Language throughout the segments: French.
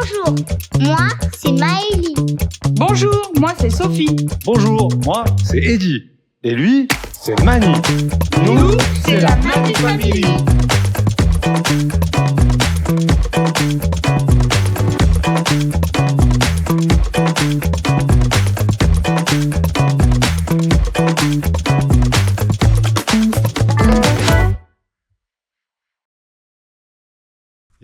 Bonjour, moi c'est Maëlie. Bonjour, moi c'est Sophie. Bonjour, moi c'est Eddy. Et lui, c'est Mani. Nous, c'est la Mani Family.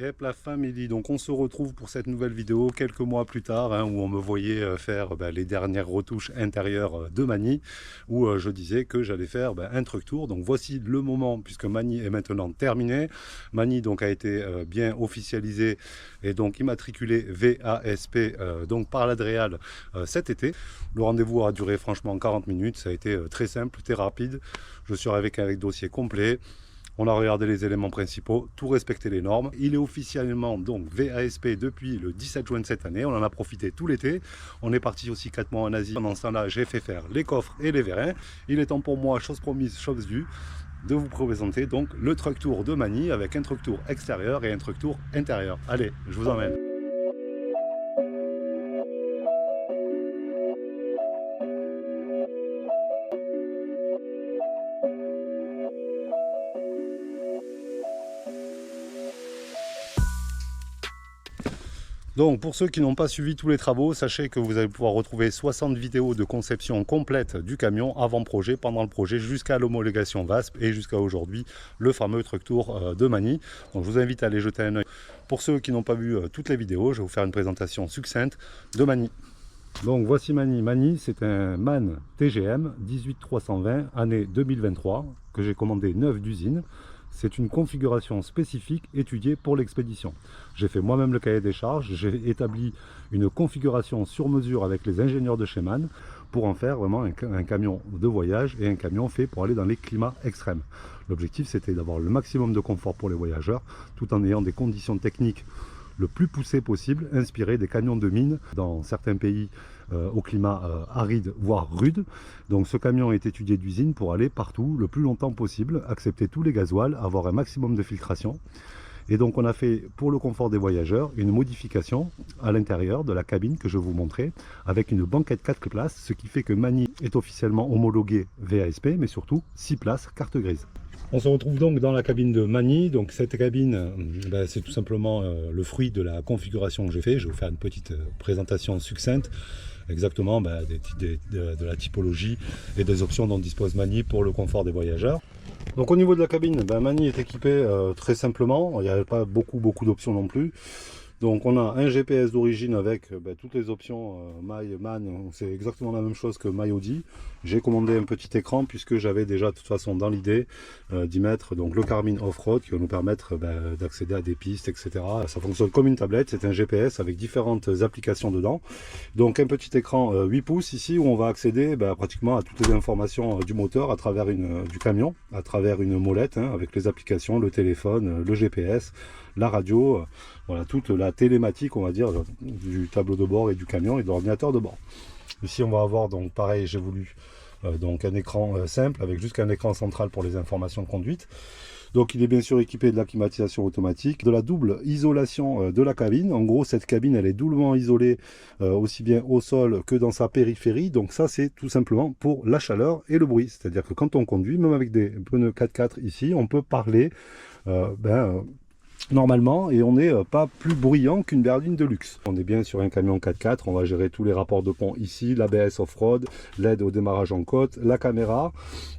Yep, la famille. Donc on se retrouve pour cette nouvelle vidéo quelques mois plus tard, où on me voyait faire les dernières retouches intérieures de Mani, où je disais que j'allais faire un truck tour. Donc voici le moment, puisque Mani est maintenant terminé. Mani donc a été bien officialisé et donc immatriculé VASP donc par l'Adréal cet été. Le rendez-vous a duré franchement 40 minutes, ça a été très simple, très rapide. Je suis arrivé avec dossier complet. On a regardé les éléments principaux, tout respecter les normes. Il est officiellement donc VASP depuis le 17 juin de cette année. On en a profité tout l'été. On est parti aussi 4 mois en Asie. Pendant ce temps-là, j'ai fait faire les coffres et les vérins. Il est temps pour moi, chose promise, chose due, de vous présenter donc le truck tour de Mani avec un truck tour extérieur et un truck tour intérieur. Allez, je vous emmène. Donc pour ceux qui n'ont pas suivi tous les travaux, sachez que vous allez pouvoir retrouver 60 vidéos de conception complète du camion avant projet, pendant le projet, jusqu'à l'homologation VASP et jusqu'à aujourd'hui le fameux truck tour de Mani. Donc je vous invite à aller jeter un œil. Pour ceux qui n'ont pas vu toutes les vidéos, je vais vous faire une présentation succincte de Mani. Donc voici Mani. Mani, c'est un MAN TGM 18320 année 2023 que j'ai commandé neuf d'usine. C'est une configuration spécifique étudiée pour l'expédition. J'ai fait moi-même le cahier des charges, j'ai établi une configuration sur mesure avec les ingénieurs de chez MAN pour en faire vraiment un camion de voyage et un camion fait pour aller dans les climats extrêmes. L'objectif, c'était d'avoir le maximum de confort pour les voyageurs tout en ayant des conditions techniques le plus poussé possible, inspiré des camions de mine dans certains pays au climat aride, voire rude. Donc ce camion est étudié d'usine pour aller partout le plus longtemps possible, accepter tous les gasoils, avoir un maximum de filtration. Et donc on a fait pour le confort des voyageurs une modification à l'intérieur de la cabine que je vous montrais avec une banquette 4 places, ce qui fait que Mani est officiellement homologué VASP, mais surtout 6 places carte grise. On se retrouve donc dans la cabine de Mani. Donc cette cabine, c'est tout simplement le fruit de la configuration que j'ai fait. Je vais vous faire une petite présentation succincte, exactement de la typologie et des options dont dispose Mani pour le confort des voyageurs. Donc au niveau de la cabine, Mani est équipé très simplement. Il n'y a pas beaucoup d'options non plus. Donc on a un GPS d'origine avec toutes les options MAN, c'est exactement la même chose que MyAudi. J'ai commandé un petit écran puisque j'avais déjà de toute façon dans l'idée d'y mettre donc le Garmin Off-Road qui va nous permettre d'accéder à des pistes, etc. Ça fonctionne comme une tablette, c'est un GPS avec différentes applications dedans. Donc un petit écran 8 pouces ici où on va accéder pratiquement à toutes les informations du moteur à travers du camion, à travers une molette avec les applications, le téléphone, le GPS, la radio, voilà toute la télématique on va dire du tableau de bord et du camion et de l'ordinateur de bord. Ici on va avoir donc pareil, j'ai voulu donc un écran simple avec juste un écran central pour les informations de conduite. Donc il est bien sûr équipé de la climatisation automatique, de la double isolation de la cabine. En gros cette cabine elle est doublement isolée aussi bien au sol que dans sa périphérie. Donc ça c'est tout simplement pour la chaleur et le bruit. C'est-à-dire que quand on conduit, même avec des pneus 4x4 ici, on peut parler normalement et on n'est pas plus bruyant qu'une berline de luxe. On est bien sur un camion 4x4, on va gérer tous les rapports de pont ici, l'ABS off-road, l'aide au démarrage en côte, la caméra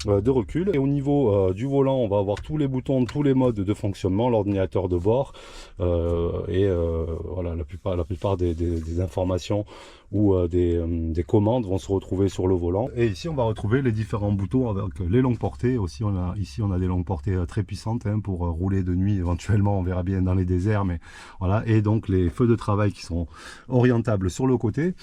de recul. Et au niveau du volant, on va avoir tous les boutons, tous les modes de fonctionnement, l'ordinateur de bord voilà la plupart des informations ou des commandes vont se retrouver sur le volant. Et ici on va retrouver les différents boutons avec les longues portées. Aussi ici on a des longues portées très puissantes pour rouler de nuit éventuellement, on verra bien dans les déserts, mais voilà. Et donc les feux de travail qui sont orientables sur le côté,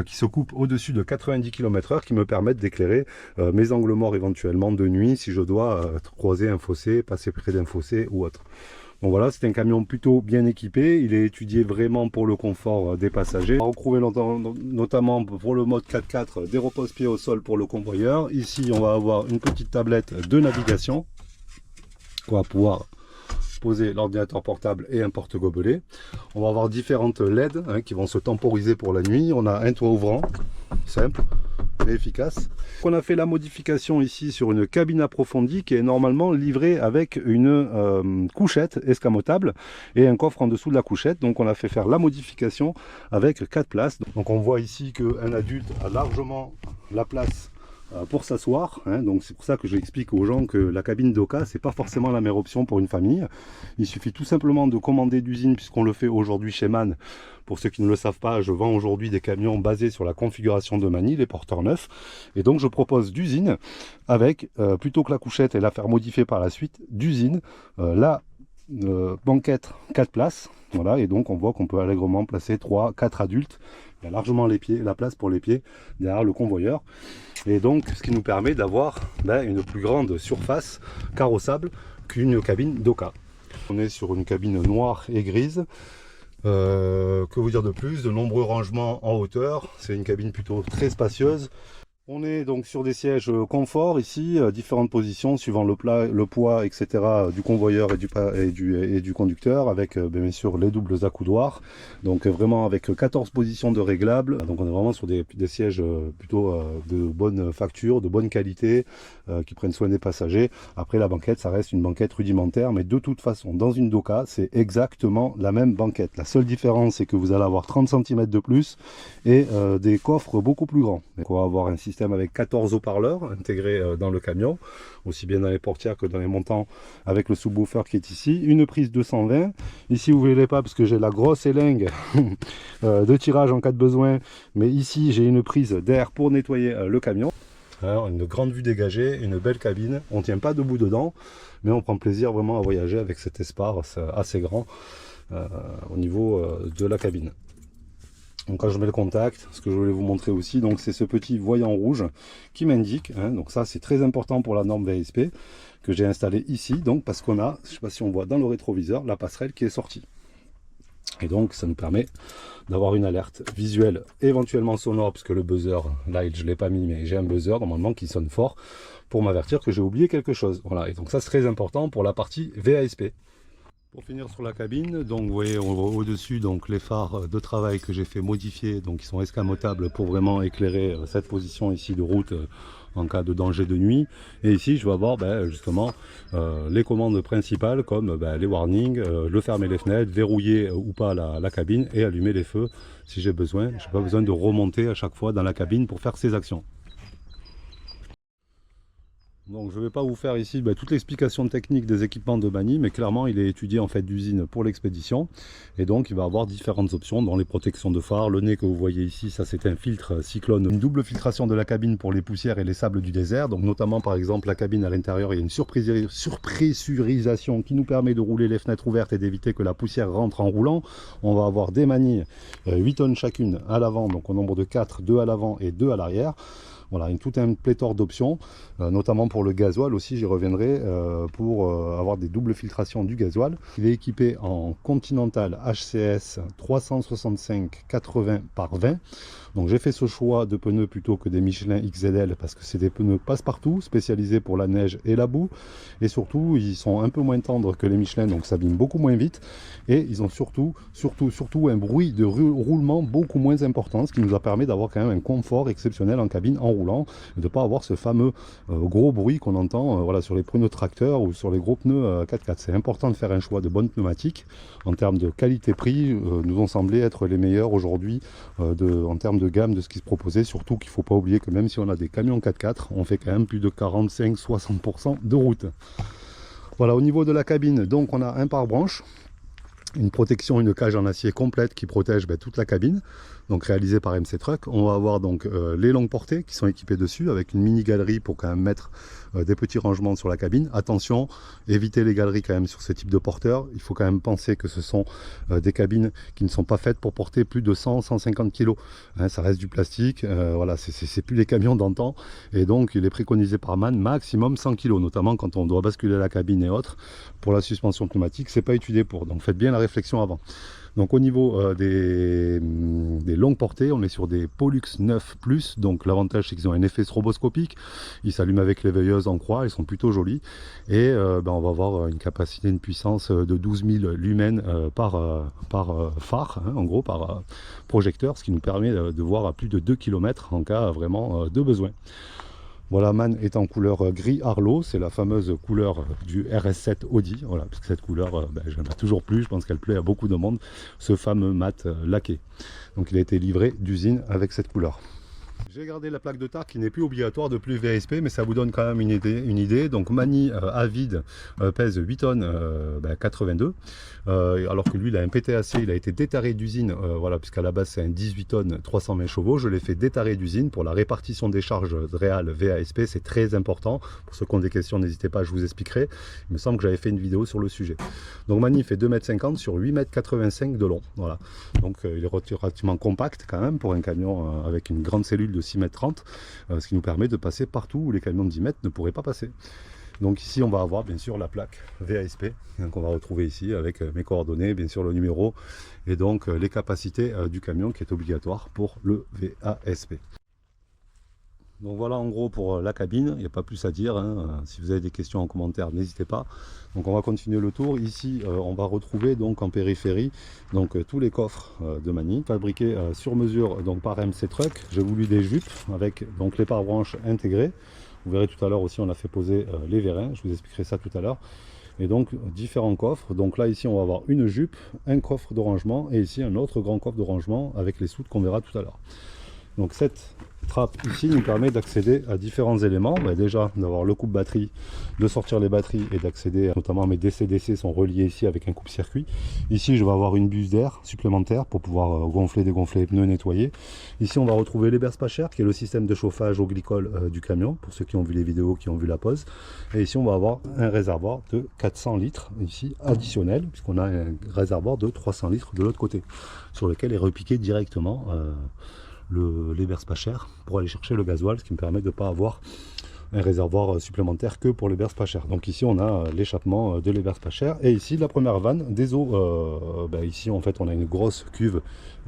qui se coupent au-dessus de 90 km/h, qui me permettent d'éclairer mes angles morts éventuellement de nuit si je dois croiser un fossé, passer près d'un fossé ou autre. Donc voilà, c'est un camion plutôt bien équipé, il est étudié vraiment pour le confort des passagers. On va retrouver notamment pour le mode 4x4 des repose-pieds au sol pour le convoyeur. Ici on va avoir une petite tablette de navigation qu'on va pouvoir poser l'ordinateur portable et un porte-gobelet. On va avoir différentes LED qui vont se temporiser pour la nuit. On a un toit ouvrant, simple mais efficace. On a fait la modification ici sur une cabine approfondie qui est normalement livrée avec une couchette escamotable et un coffre en dessous de la couchette. Donc on a fait faire la modification avec 4 places. Donc on voit ici qu'un adulte a largement la place pour s'asseoir, donc c'est pour ça que j'explique aux gens que la cabine Doka c'est pas forcément la meilleure option pour une famille. Il suffit tout simplement de commander d'usine, puisqu'on le fait aujourd'hui chez MAN. Pour ceux qui ne le savent pas, je vends aujourd'hui des camions basés sur la configuration de Mani, les porteurs neufs, et donc je propose d'usine avec, plutôt que la couchette et la faire modifier par la suite, d'usine la banquette 4 places, voilà, et donc on voit qu'on peut allègrement placer 3-4 adultes. Il y a largement la place pour les pieds derrière le convoyeur. Et donc, ce qui nous permet d'avoir une plus grande surface carrossable qu'une cabine Doka. On est sur une cabine noire et grise. Que vous dire de plus? De nombreux rangements en hauteur. C'est une cabine plutôt très spacieuse. On est donc sur des sièges confort ici, différentes positions suivant le poids, etc. du convoyeur et du conducteur, avec bien sûr les doubles accoudoirs. Donc vraiment avec 14 positions de réglables. Donc on est vraiment sur des sièges plutôt de bonne facture, de bonne qualité, qui prennent soin des passagers. Après la banquette, ça reste une banquette rudimentaire, mais de toute façon, dans une Doka, c'est exactement la même banquette. La seule différence, c'est que vous allez avoir 30 cm de plus et des coffres beaucoup plus grands. Donc on va avoir un système avec 14 haut-parleurs intégrés dans le camion, aussi bien dans les portières que dans les montants, avec le subwoofer qui est ici, une prise 220. Ici vous ne verrez pas parce que j'ai la grosse élingue de tirage en cas de besoin, mais ici j'ai une prise d'air pour nettoyer le camion. Alors, une grande vue dégagée, une belle cabine, on ne tient pas debout dedans, mais on prend plaisir vraiment à voyager avec cet espace assez grand au niveau de la cabine. Donc quand je mets le contact, ce que je voulais vous montrer aussi, donc c'est ce petit voyant rouge qui m'indique, donc ça c'est très important pour la norme VSP que j'ai installé ici, donc parce qu'on a, je ne sais pas si on voit dans le rétroviseur, la passerelle qui est sortie. Et donc ça nous permet d'avoir une alerte visuelle, éventuellement sonore, puisque le buzzer, là je ne l'ai pas mis, mais j'ai un buzzer normalement qui sonne fort pour m'avertir que j'ai oublié quelque chose. Voilà, et donc ça c'est très important pour la partie VASP. Pour finir sur la cabine, donc vous voyez on voit au-dessus donc les phares de travail que j'ai fait modifier, donc qui sont escamotables pour vraiment éclairer cette position ici de route en cas de danger de nuit. Et ici je vais avoir justement les commandes principales comme les warnings, le fermer les fenêtres, verrouiller ou pas la cabine et allumer les feux si j'ai besoin. Je n'ai pas besoin de remonter à chaque fois dans la cabine pour faire ces actions. Donc je ne vais pas vous faire ici toute l'explication technique des équipements de Mani, mais clairement il est étudié en fait d'usine pour l'expédition, et donc il va avoir différentes options dans les protections de phare. Le nez que vous voyez ici, ça c'est un filtre cyclone, une double filtration de la cabine pour les poussières et les sables du désert. Donc notamment par exemple la cabine à l'intérieur, il y a une surpressurisation qui nous permet de rouler les fenêtres ouvertes et d'éviter que la poussière rentre en roulant. On va avoir des manilles 8 tonnes chacune à l'avant, donc au nombre de 4, 2 à l'avant et 2 à l'arrière. Voilà, tout un pléthore d'options, notamment pour le gasoil aussi, j'y reviendrai, pour avoir des doubles filtrations du gasoil. Il est équipé en Continental HCS 365/80 par 20. Donc j'ai fait ce choix de pneus plutôt que des Michelin XZL parce que c'est des pneus passe-partout, spécialisés pour la neige et la boue. Et surtout, ils sont un peu moins tendres que les Michelin, donc ça abîme beaucoup moins vite. Et ils ont surtout un bruit de roulement beaucoup moins important, ce qui nous a permis d'avoir quand même un confort exceptionnel en cabine en roulant, et de ne pas avoir ce fameux gros bruit qu'on entend voilà, sur les pneus tracteurs ou sur les gros pneus 4x4. C'est important de faire un choix de bonnes pneumatiques. En termes de qualité-prix, nous ont semblé être les meilleurs aujourd'hui en termes de gamme de ce qui se proposait, surtout qu'il ne faut pas oublier que même si on a des camions 4x4, on fait quand même plus de 45-60% de route. Voilà, au niveau de la cabine, donc on a un pare-branche, une protection, une cage en acier complète qui protège toute la cabine, donc réalisée par MC Truck. On va avoir donc les longues portées qui sont équipées dessus avec une mini galerie pour quand même mettre des petits rangements sur la cabine. Attention, évitez les galeries quand même sur ce type de porteur. Il faut quand même penser que ce sont des cabines qui ne sont pas faites pour porter plus de 100-150 kg. Ça reste du plastique, voilà, c'est plus les camions d'antan, et donc il est préconisé par MAN maximum 100 kg, notamment quand on doit basculer la cabine et autres. Pour la suspension pneumatique, c'est pas étudié pour, donc faites bien la réflexion avant. Donc au niveau des longues portées, on est sur des Pollux 9 Plus. Donc l'avantage c'est qu'ils ont un effet stroboscopique. Ils s'allument avec les veilleuses en croix, ils sont plutôt jolis. Et on va avoir une capacité, une puissance de 12 000 lumens par phare, hein, en gros par projecteur, ce qui nous permet de voir à plus de 2 km en cas vraiment de besoin. Voilà, MAN est en couleur gris Arlo, c'est la fameuse couleur du RS7 Audi, voilà, parce que cette couleur, je n'en ai toujours plus, je pense qu'elle plaît à beaucoup de monde, ce fameux mat laqué. Donc il a été livré d'usine avec cette couleur. J'ai gardé la plaque de tar qui n'est plus obligatoire de plus VSP, mais ça vous donne quand même une idée. Donc Mani à vide pèse 8 tonnes 82, alors que lui il a un PTAC, il a été détaré d'usine, voilà, puisqu'à la base c'est un 18 tonnes 320 chevaux. Je l'ai fait détarrer d'usine pour la répartition des charges réales VASP, c'est très important. Pour ceux qui ont des questions, n'hésitez pas, je vous expliquerai. Il me semble que j'avais fait une vidéo sur le sujet. Donc Mani fait 2,50 m sur 8,85 m de long. Voilà. Donc il est relativement compact quand même pour un camion avec une grande cellule de 6,30 m, ce qui nous permet de passer partout où les camions de 10 mètres ne pourraient pas passer. Donc ici on va avoir bien sûr la plaque VASP qu'on va retrouver ici avec mes coordonnées, bien sûr le numéro et donc les capacités du camion qui est obligatoire pour le VASP. Donc voilà en gros pour la cabine, il n'y a pas plus à dire, hein. Si vous avez des questions en commentaire, n'hésitez pas. Donc on va continuer le tour. Ici on va retrouver donc en périphérie donc tous les coffres de Mani fabriqués sur mesure donc par MC Truck. J'ai voulu des jupes avec donc les pare-branches intégrées. Vous verrez tout à l'heure aussi on a fait poser les vérins, je vous expliquerai ça tout à l'heure. Et donc différents coffres. Donc là ici on va avoir une jupe, un coffre de rangement et ici un autre grand coffre de rangement avec les soutes qu'on verra tout à l'heure. Donc cette trappe ici nous permet d'accéder à différents éléments, déjà d'avoir le coupe-batterie, de sortir les batteries et d'accéder notamment à mes DC-DC sont reliés ici avec un coupe-circuit. Ici je vais avoir une buse d'air supplémentaire pour pouvoir gonfler, dégonfler les pneus, nettoyer. Ici on va retrouver l'Eber's Pacher qui est le système de chauffage au glycol du camion, pour ceux qui ont vu les vidéos, qui ont vu la pause. Et ici on va avoir un réservoir de 400 litres ici additionnel, puisqu'on a un réservoir de 300 litres de l'autre côté, sur lequel est repiqué directement l'Eber's Pacher pour aller chercher le gasoil, ce qui me permet de ne pas avoir un réservoir supplémentaire que pour l'Eber's Pacher. Donc ici on a l'échappement de l'Eber's Pacher et ici la première vanne des eaux. Ici en fait on a une grosse cuve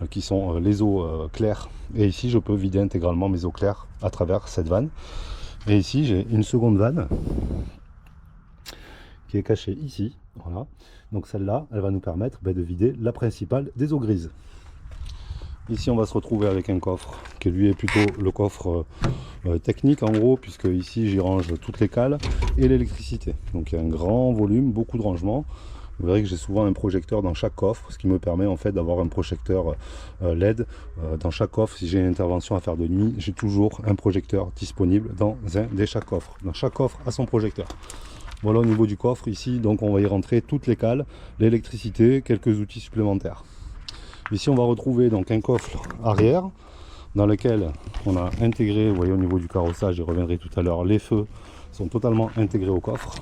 qui sont les eaux claires et ici je peux vider intégralement mes eaux claires à travers cette vanne. Et ici j'ai une seconde vanne qui est cachée ici, voilà. Donc celle-là elle va nous permettre de vider la principale des eaux grises. Ici on va se retrouver avec un coffre qui lui est plutôt le coffre technique en gros, puisque ici j'y range toutes les cales et l'électricité. Donc il y a un grand volume, beaucoup de rangements. Vous verrez que j'ai souvent un projecteur dans chaque coffre, ce qui me permet en fait d'avoir un projecteur LED dans chaque coffre. Si j'ai une intervention à faire de nuit, j'ai toujours un projecteur disponible dans un des chaque coffre. Dans chaque coffre a son projecteur. Voilà au niveau du coffre ici, donc on va y rentrer toutes les cales, l'électricité, quelques outils supplémentaires. Ici on va retrouver donc un coffre arrière dans lequel on a intégré, vous voyez au niveau du carrossage, j'y reviendrai tout à l'heure, les feux sont totalement intégrés au coffre.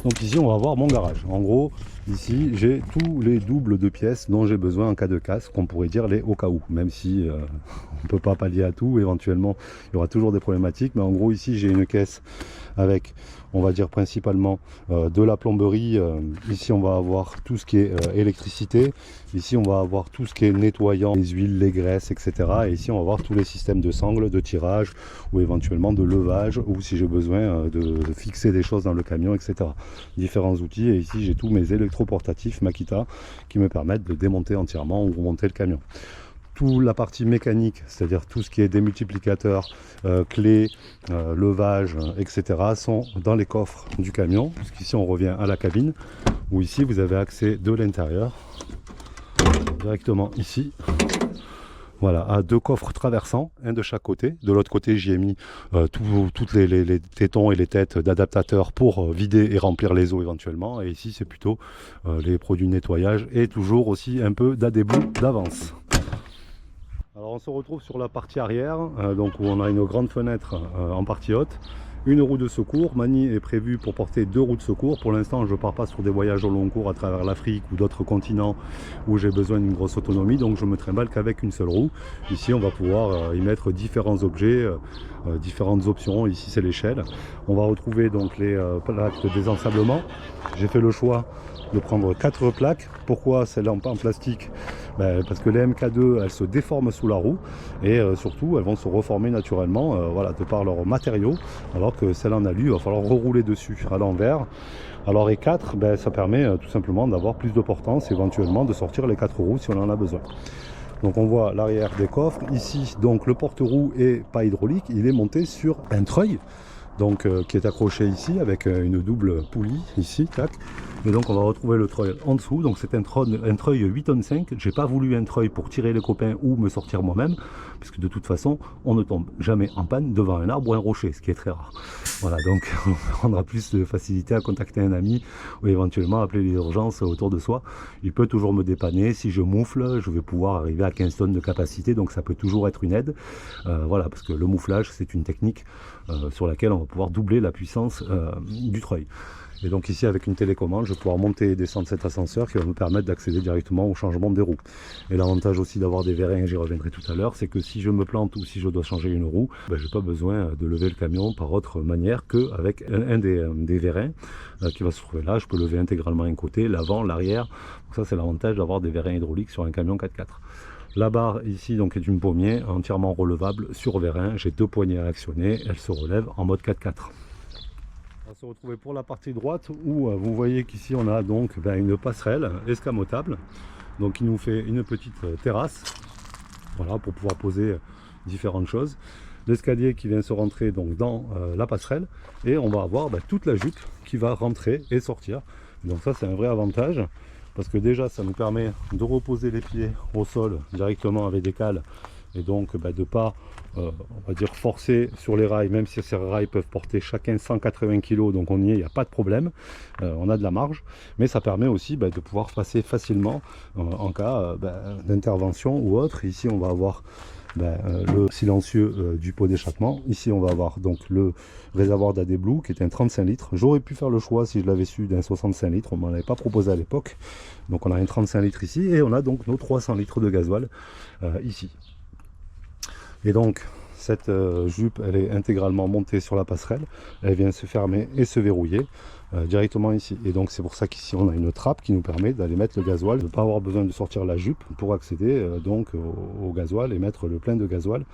Donc ici on va avoir mon garage. En gros ici j'ai tous les doubles de pièces dont j'ai besoin en cas de casse, qu'on pourrait dire les au cas où, même si on ne peut pas pallier à tout, éventuellement il y aura toujours des problématiques, mais en gros ici j'ai une caisse avec, on va dire principalement de la plomberie. Ici on va avoir tout ce qui est électricité, ici on va avoir tout ce qui est nettoyant, les huiles, les graisses, etc. Et ici on va avoir tous les systèmes de sangles, de tirage ou éventuellement de levage, ou si j'ai besoin de fixer des choses dans le camion, etc. Différents outils. Et ici j'ai tous mes électroportatifs Makita qui me permettent de démonter entièrement ou remonter le camion. Toute la partie mécanique, c'est-à-dire tout ce qui est démultiplicateur, clés, levage, etc. sont dans les coffres du camion, puisqu'ici on revient à la cabine, où ici vous avez accès de l'intérieur, directement ici, voilà, à deux coffres traversants, un de chaque côté. De l'autre côté j'y ai mis toutes les tétons et les têtes d'adaptateurs pour vider et remplir les eaux éventuellement. Et ici c'est plutôt les produits de nettoyage et toujours aussi un peu d'adébou d'avance. Alors on se retrouve sur la partie arrière, donc où on a une grande fenêtre en partie haute, une roue de secours. Mani est prévu pour porter 2 roues de secours. Pour l'instant, je ne pars pas sur des voyages au long cours à travers l'Afrique ou d'autres continents où j'ai besoin d'une grosse autonomie, donc je me trimballe qu'avec une seule roue. Ici, on va pouvoir y mettre différents objets, différentes options. Ici, c'est l'échelle. On va retrouver donc les plaques de désensablement. J'ai fait le choix de prendre 4 plaques. Pourquoi celles-là en plastique? Parce que les MK2 elles se déforment sous la roue et surtout elles vont se reformer naturellement voilà, de par leur matériau, alors que celles en alu il va falloir rerouler dessus à l'envers. Alors les 4 ça permet tout simplement d'avoir plus de portance, éventuellement de sortir les 4 roues si on en a besoin. Donc on voit l'arrière des coffres ici, donc le porte-roue est pas hydraulique, il est monté sur un treuil, donc qui est accroché ici avec une double poulie ici, tac. Et donc on va retrouver le treuil en dessous, donc c'est un treuil 8 tonnes 5. J'ai pas voulu un treuil pour tirer les copains ou me sortir moi-même, puisque de toute façon on ne tombe jamais en panne devant un arbre ou un rocher, ce qui est très rare. Voilà, donc on aura plus de facilité à contacter un ami ou éventuellement appeler les urgences autour de soi. Il peut toujours me dépanner, si je moufle je vais pouvoir arriver à 15 tonnes de capacité, donc ça peut toujours être une aide. Voilà, parce que le mouflage c'est une technique sur laquelle on va pouvoir doubler la puissance du treuil. Et donc ici avec une télécommande je vais pouvoir monter et descendre cet ascenseur qui va me permettre d'accéder directement au changement des roues. Et l'avantage aussi d'avoir des vérins, j'y reviendrai tout à l'heure, c'est que si je me plante ou si je dois changer une roue, je n'ai pas besoin de lever le camion par autre manière qu'avec un des vérins qui va se trouver là. Je peux lever intégralement un côté, l'avant, l'arrière. Donc ça c'est l'avantage d'avoir des vérins hydrauliques sur un camion 4x4. La barre ici donc est une pommier entièrement relevable sur vérin. J'ai 2 poignées à actionner, elle se relève en mode 4x4. On va se retrouver pour la partie droite où vous voyez qu'ici on a donc une passerelle escamotable, donc qui nous fait une petite terrasse, voilà, pour pouvoir poser différentes choses. L'escalier qui vient se rentrer donc dans la passerelle, et on va avoir toute la jupe qui va rentrer et sortir. Donc ça c'est un vrai avantage, parce que déjà ça nous permet de reposer les pieds au sol directement avec des cales, et donc de ne pas on va dire forcer sur les rails, même si ces rails peuvent porter chacun 180 kg, donc on y est, il n'y a pas de problème, on a de la marge, mais ça permet aussi de pouvoir passer facilement en cas d'intervention ou autre. Ici on va avoir le silencieux du pot d'échappement. Ici on va avoir donc le réservoir d'AdBlue qui est un 35 litres. J'aurais pu faire le choix si je l'avais su d'un 65 litres, on ne m'en avait pas proposé à l'époque. Donc on a un 35 litres ici et on a donc nos 300 litres de gasoil ici. Et donc cette jupe elle est intégralement montée sur la passerelle, elle vient se fermer et se verrouiller directement ici. Et donc c'est pour ça qu'ici on a une trappe qui nous permet d'aller mettre le gasoil, de ne pas avoir besoin de sortir la jupe pour accéder donc au gasoil et mettre le plein de gasoil.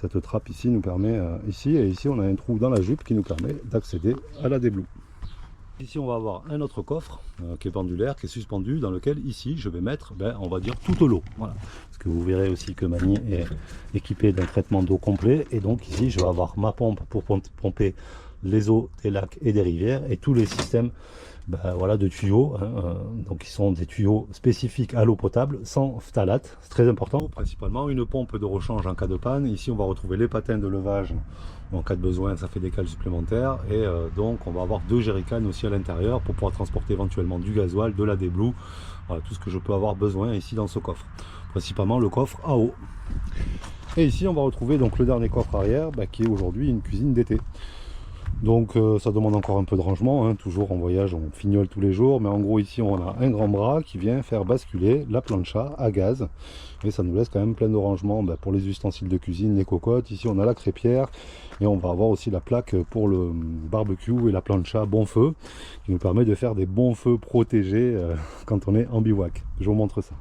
Cette trappe ici nous permet ici, et ici on a un trou dans la jupe qui nous permet d'accéder à l'AdBlue. Ici on va avoir un autre coffre qui est pendulaire, qui est suspendu, dans lequel ici je vais mettre on va dire toute l'eau. Voilà. Parce que vous verrez aussi que Mani est équipé d'un traitement d'eau complet, et donc ici je vais avoir ma pompe pour pomper les eaux des lacs et des rivières, et tous les systèmes voilà, de tuyaux, donc qui sont des tuyaux spécifiques à l'eau potable sans phtalate, c'est très important. Principalement une pompe de rechange en cas de panne. Ici on va retrouver les patins de levage en cas de besoin, ça fait des cales supplémentaires, et donc on va avoir 2 jerrycans aussi à l'intérieur pour pouvoir transporter éventuellement du gasoil, de l'AdBlue, voilà, tout ce que je peux avoir besoin ici dans ce coffre, principalement le coffre à eau. Et ici on va retrouver donc le dernier coffre arrière qui est aujourd'hui une cuisine d'été. Donc ça demande encore un peu de rangement, toujours en voyage on fignole tous les jours, mais en gros ici on a un grand bras qui vient faire basculer la plancha à gaz, et ça nous laisse quand même plein de rangements pour les ustensiles de cuisine, les cocottes. Ici on a la crêpière, et on va avoir aussi la plaque pour le barbecue et la plancha bon feu, qui nous permet de faire des bons feux protégés quand on est en bivouac. Je vous montre ça.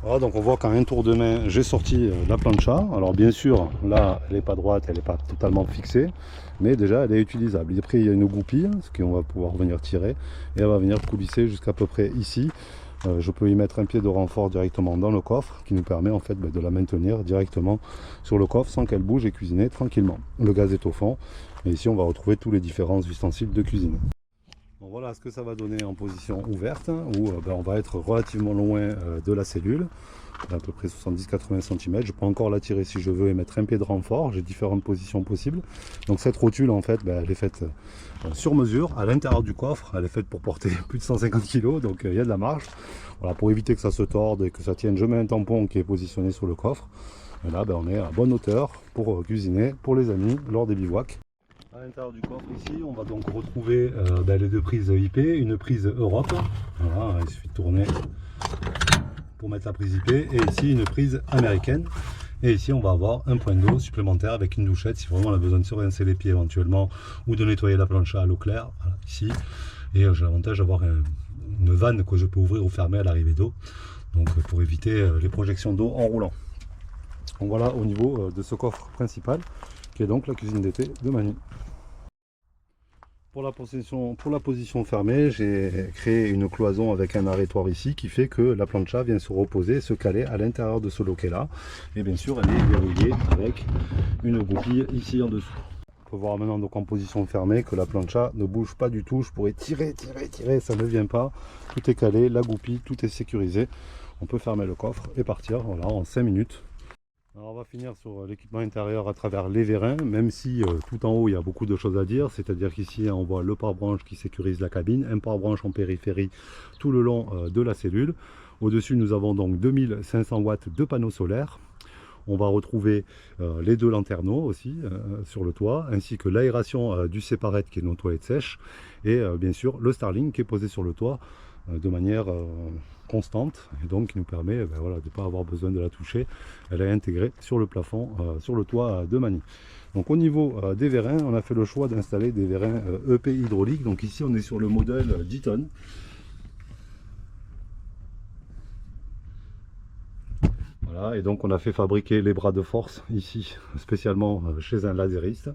Voilà, donc on voit qu'en un tour de main j'ai sorti la plancha. Alors bien sûr là elle n'est pas droite, elle n'est pas totalement fixée, mais déjà elle est utilisable. Et après il y a une goupille, ce qu'on va pouvoir venir tirer, et elle va venir coulisser jusqu'à peu près ici. Je peux y mettre un pied de renfort directement dans le coffre, qui nous permet en fait de la maintenir directement sur le coffre sans qu'elle bouge, et cuisiner tranquillement. Le gaz est au fond, et ici on va retrouver tous les différents ustensiles de cuisine. Donc voilà ce que ça va donner en position ouverte, où on va être relativement loin de la cellule, à peu près 70-80 cm. Je peux encore la tirer si je veux et mettre un pied de renfort. J'ai différentes positions possibles. Donc cette rotule en fait, elle est faite sur mesure à l'intérieur du coffre. Elle est faite pour porter plus de 150 kg, donc il y a de la marge. Voilà, pour éviter que ça se torde et que ça tienne, je mets un tampon qui est positionné sur le coffre. Et là on est à bonne hauteur pour cuisiner pour les amis lors des bivouacs. À l'intérieur du coffre ici, on va donc retrouver les deux prises IP, une prise Europe, voilà, il suffit de tourner pour mettre la prise IP, et ici une prise américaine. Et ici on va avoir un point d'eau supplémentaire avec une douchette si vraiment on a besoin de se rincer les pieds éventuellement ou de nettoyer la plancha à l'eau claire, voilà, ici. Et j'ai l'avantage d'avoir une vanne que je peux ouvrir ou fermer à l'arrivée d'eau, donc pour éviter les projections d'eau en roulant. Donc voilà au niveau de ce coffre principal qui est donc la cuisine d'été de Mani. Pour la position fermée, j'ai créé une cloison avec un arrêtoir ici qui fait que la plancha vient se reposer, se caler à l'intérieur de ce loquet là. Et bien sûr elle est verrouillée avec une goupille ici en dessous. On peut voir maintenant donc en position fermée que la plancha ne bouge pas du tout. Je pourrais tirer, ça ne vient pas. Tout est calé, la goupille, tout est sécurisé. On peut fermer le coffre et partir voilà, en 5 minutes. Alors on va finir sur l'équipement intérieur à travers les vérins, même si tout en haut il y a beaucoup de choses à dire, c'est-à-dire qu'ici on voit le pare-branche qui sécurise la cabine, un pare-branche en périphérie tout le long de la cellule. Au-dessus nous avons donc 2500 watts de panneaux solaires. On va retrouver les deux lanterneaux aussi sur le toit, ainsi que l'aération du séparette qui est nos toilettes sèches, et bien sûr le Starlink qui est posé sur le toit de manière constante, et donc qui nous permet voilà, de ne pas avoir besoin de la toucher. Elle est intégrée sur le plafond, sur le toit de Mani. Donc au niveau des vérins, on a fait le choix d'installer des vérins EP hydrauliques. Donc ici on est sur le modèle 10 tonnes. Voilà, et donc on a fait fabriquer les bras de force ici, spécialement chez un lasériste.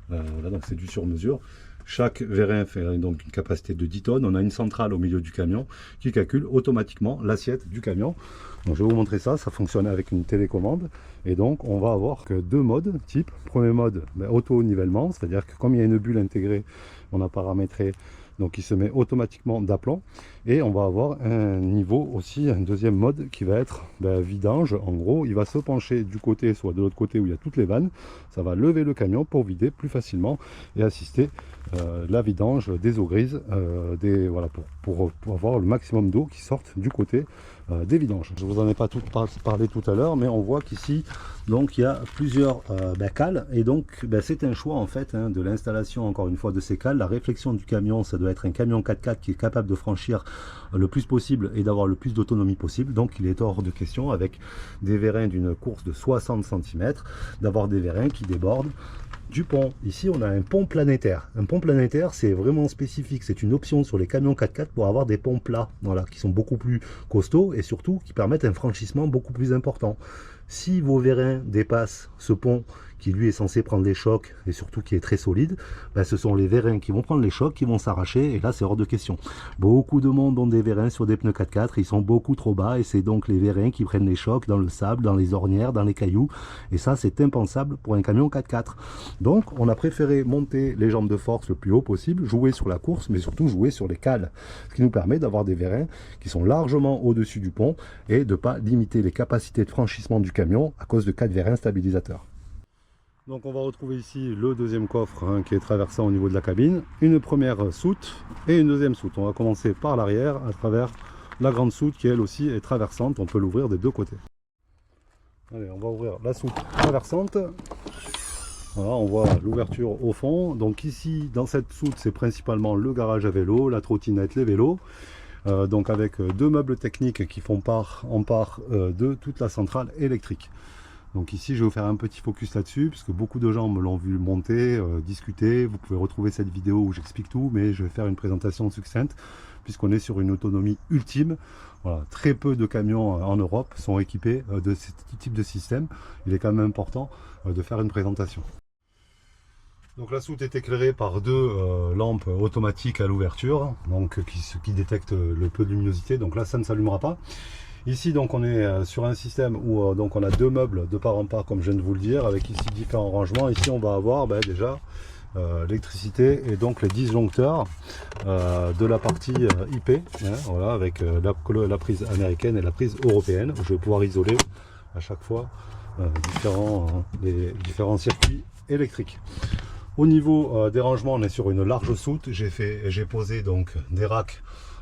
Là, donc c'est du sur mesure. Chaque vérin fait donc une capacité de 10 tonnes. On a une centrale au milieu du camion qui calcule automatiquement l'assiette du camion. Donc je vais vous montrer ça, ça fonctionne avec une télécommande. Et donc on va avoir que deux modes type. Premier mode, auto-nivellement, c'est-à-dire que comme il y a une bulle intégrée, on a paramétré, donc il se met automatiquement d'aplomb. Et on va avoir un niveau aussi, un deuxième mode qui va être vidange. En gros, il va se pencher du côté, soit de l'autre côté où il y a toutes les vannes. Ça va lever le camion pour vider plus facilement et assister la vidange des eaux grises, voilà, pour avoir le maximum d'eau qui sortent du côté des vidanges. Je vous en ai pas tout parlé tout à l'heure, mais on voit qu'ici donc il y a plusieurs cales, et donc c'est un choix en fait de l'installation encore une fois de ces cales. La réflexion du camion, ça doit être un camion 4x4 qui est capable de franchir le plus possible et d'avoir le plus d'autonomie possible. Donc il est hors de question, avec des vérins d'une course de 60 cm, d'avoir des vérins qui débordent du pont. Ici on a un pont planétaire. Un pont planétaire, c'est vraiment spécifique, c'est une option sur les camions 4x4 pour avoir des ponts plats, voilà, qui sont beaucoup plus costauds et surtout qui permettent un franchissement beaucoup plus important. Si vos vérins dépassent ce pont qui lui est censé prendre des chocs et surtout qui est très solide, ce sont les vérins qui vont prendre les chocs, qui vont s'arracher, et là c'est hors de question. Beaucoup de monde ont des vérins sur des pneus 4x4, ils sont beaucoup trop bas, et c'est donc les vérins qui prennent les chocs dans le sable, dans les ornières, dans les cailloux, et ça c'est impensable pour un camion 4x4. Donc on a préféré monter les jambes de force le plus haut possible, jouer sur la course, mais surtout jouer sur les cales, ce qui nous permet d'avoir des vérins qui sont largement au-dessus du pont et de ne pas limiter les capacités de franchissement du camion à cause de 4 vérins stabilisateurs. Donc on va retrouver ici le deuxième coffre qui est traversant au niveau de la cabine, une première soute et une deuxième soute. On va commencer par l'arrière à travers la grande soute qui elle aussi est traversante, on peut l'ouvrir des deux côtés. Allez, on va ouvrir la soute traversante. Voilà, on voit l'ouverture au fond. Donc ici dans cette soute c'est principalement le garage à vélo, la trottinette, les vélos. Donc avec deux meubles techniques qui font part de toute la centrale électrique. Donc ici je vais vous faire un petit focus là-dessus, puisque beaucoup de gens me l'ont vu monter, discuter. Vous pouvez retrouver cette vidéo où j'explique tout, mais je vais faire une présentation succincte, puisqu'on est sur une autonomie ultime. Voilà, très peu de camions en Europe sont équipés de ce type de système. Il est quand même important de faire une présentation. Donc la soute est éclairée par deux lampes automatiques à l'ouverture, donc qui détectent le peu de luminosité. Donc là ça ne s'allumera pas. Ici donc on est sur un système où donc on a deux meubles de part en part, comme je viens de vous le dire, avec ici différents rangements. Ici on va avoir déjà l'électricité et donc les disjoncteurs de la partie IP, hein, voilà, avec la prise américaine et la prise européenne. Je vais pouvoir isoler à chaque fois les différents circuits électriques. Au niveau des rangements, on est sur une large soute. J'ai posé donc des racks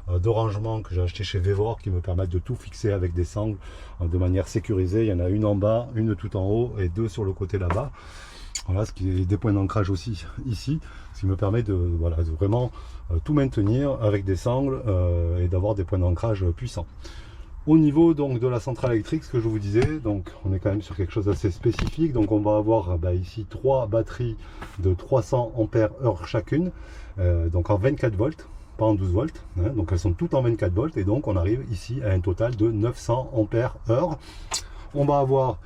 de rangement que j'ai acheté chez Vevor qui me permettent de tout fixer avec des sangles de manière sécurisée. Il y en a une en bas, une tout en haut et deux sur le côté là-bas. Voilà, ce qui est des points d'ancrage aussi ici, ce qui me permet de vraiment tout maintenir avec des sangles et d'avoir des points d'ancrage puissants. Au niveau donc de la centrale électrique, ce que je vous disais, donc on est quand même sur quelque chose d'assez spécifique. Donc on va avoir ici 3 batteries de 300 ampères-heure chacune, donc en 24 volts, pas en 12 volts, hein, donc elles sont toutes en 24 volts et donc on arrive ici à un total de 900 ampères-heure. On va avoir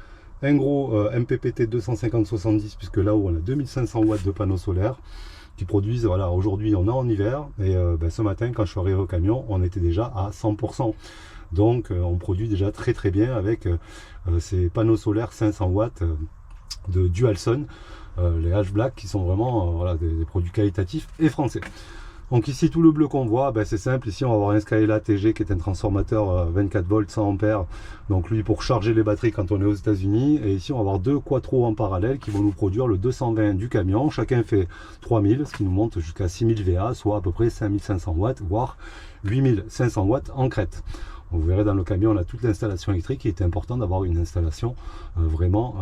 un gros MPPT 250-70 puisque là où on a 2500 watts de panneaux solaires qui produisent, voilà, aujourd'hui on est en hiver et ce matin quand je suis arrivé au camion on était déjà à 100%. Donc on produit déjà très bien avec ces panneaux solaires 500 watts de Dualson, les H-Black qui sont vraiment voilà, des produits qualitatifs et français. Donc ici tout le bleu qu'on voit, c'est simple, ici on va avoir un Skyla TG qui est un transformateur 24 volts 100 ampères, donc lui pour charger les batteries quand on est aux États-Unis, et ici on va avoir deux Quattro en parallèle qui vont nous produire le 220 du camion, chacun fait 3000, ce qui nous monte jusqu'à 6000 VA, soit à peu près 5500 watts, voire 8500 watts en crête. Vous verrez dans le camion on a toute l'installation électrique, il est important d'avoir une installation vraiment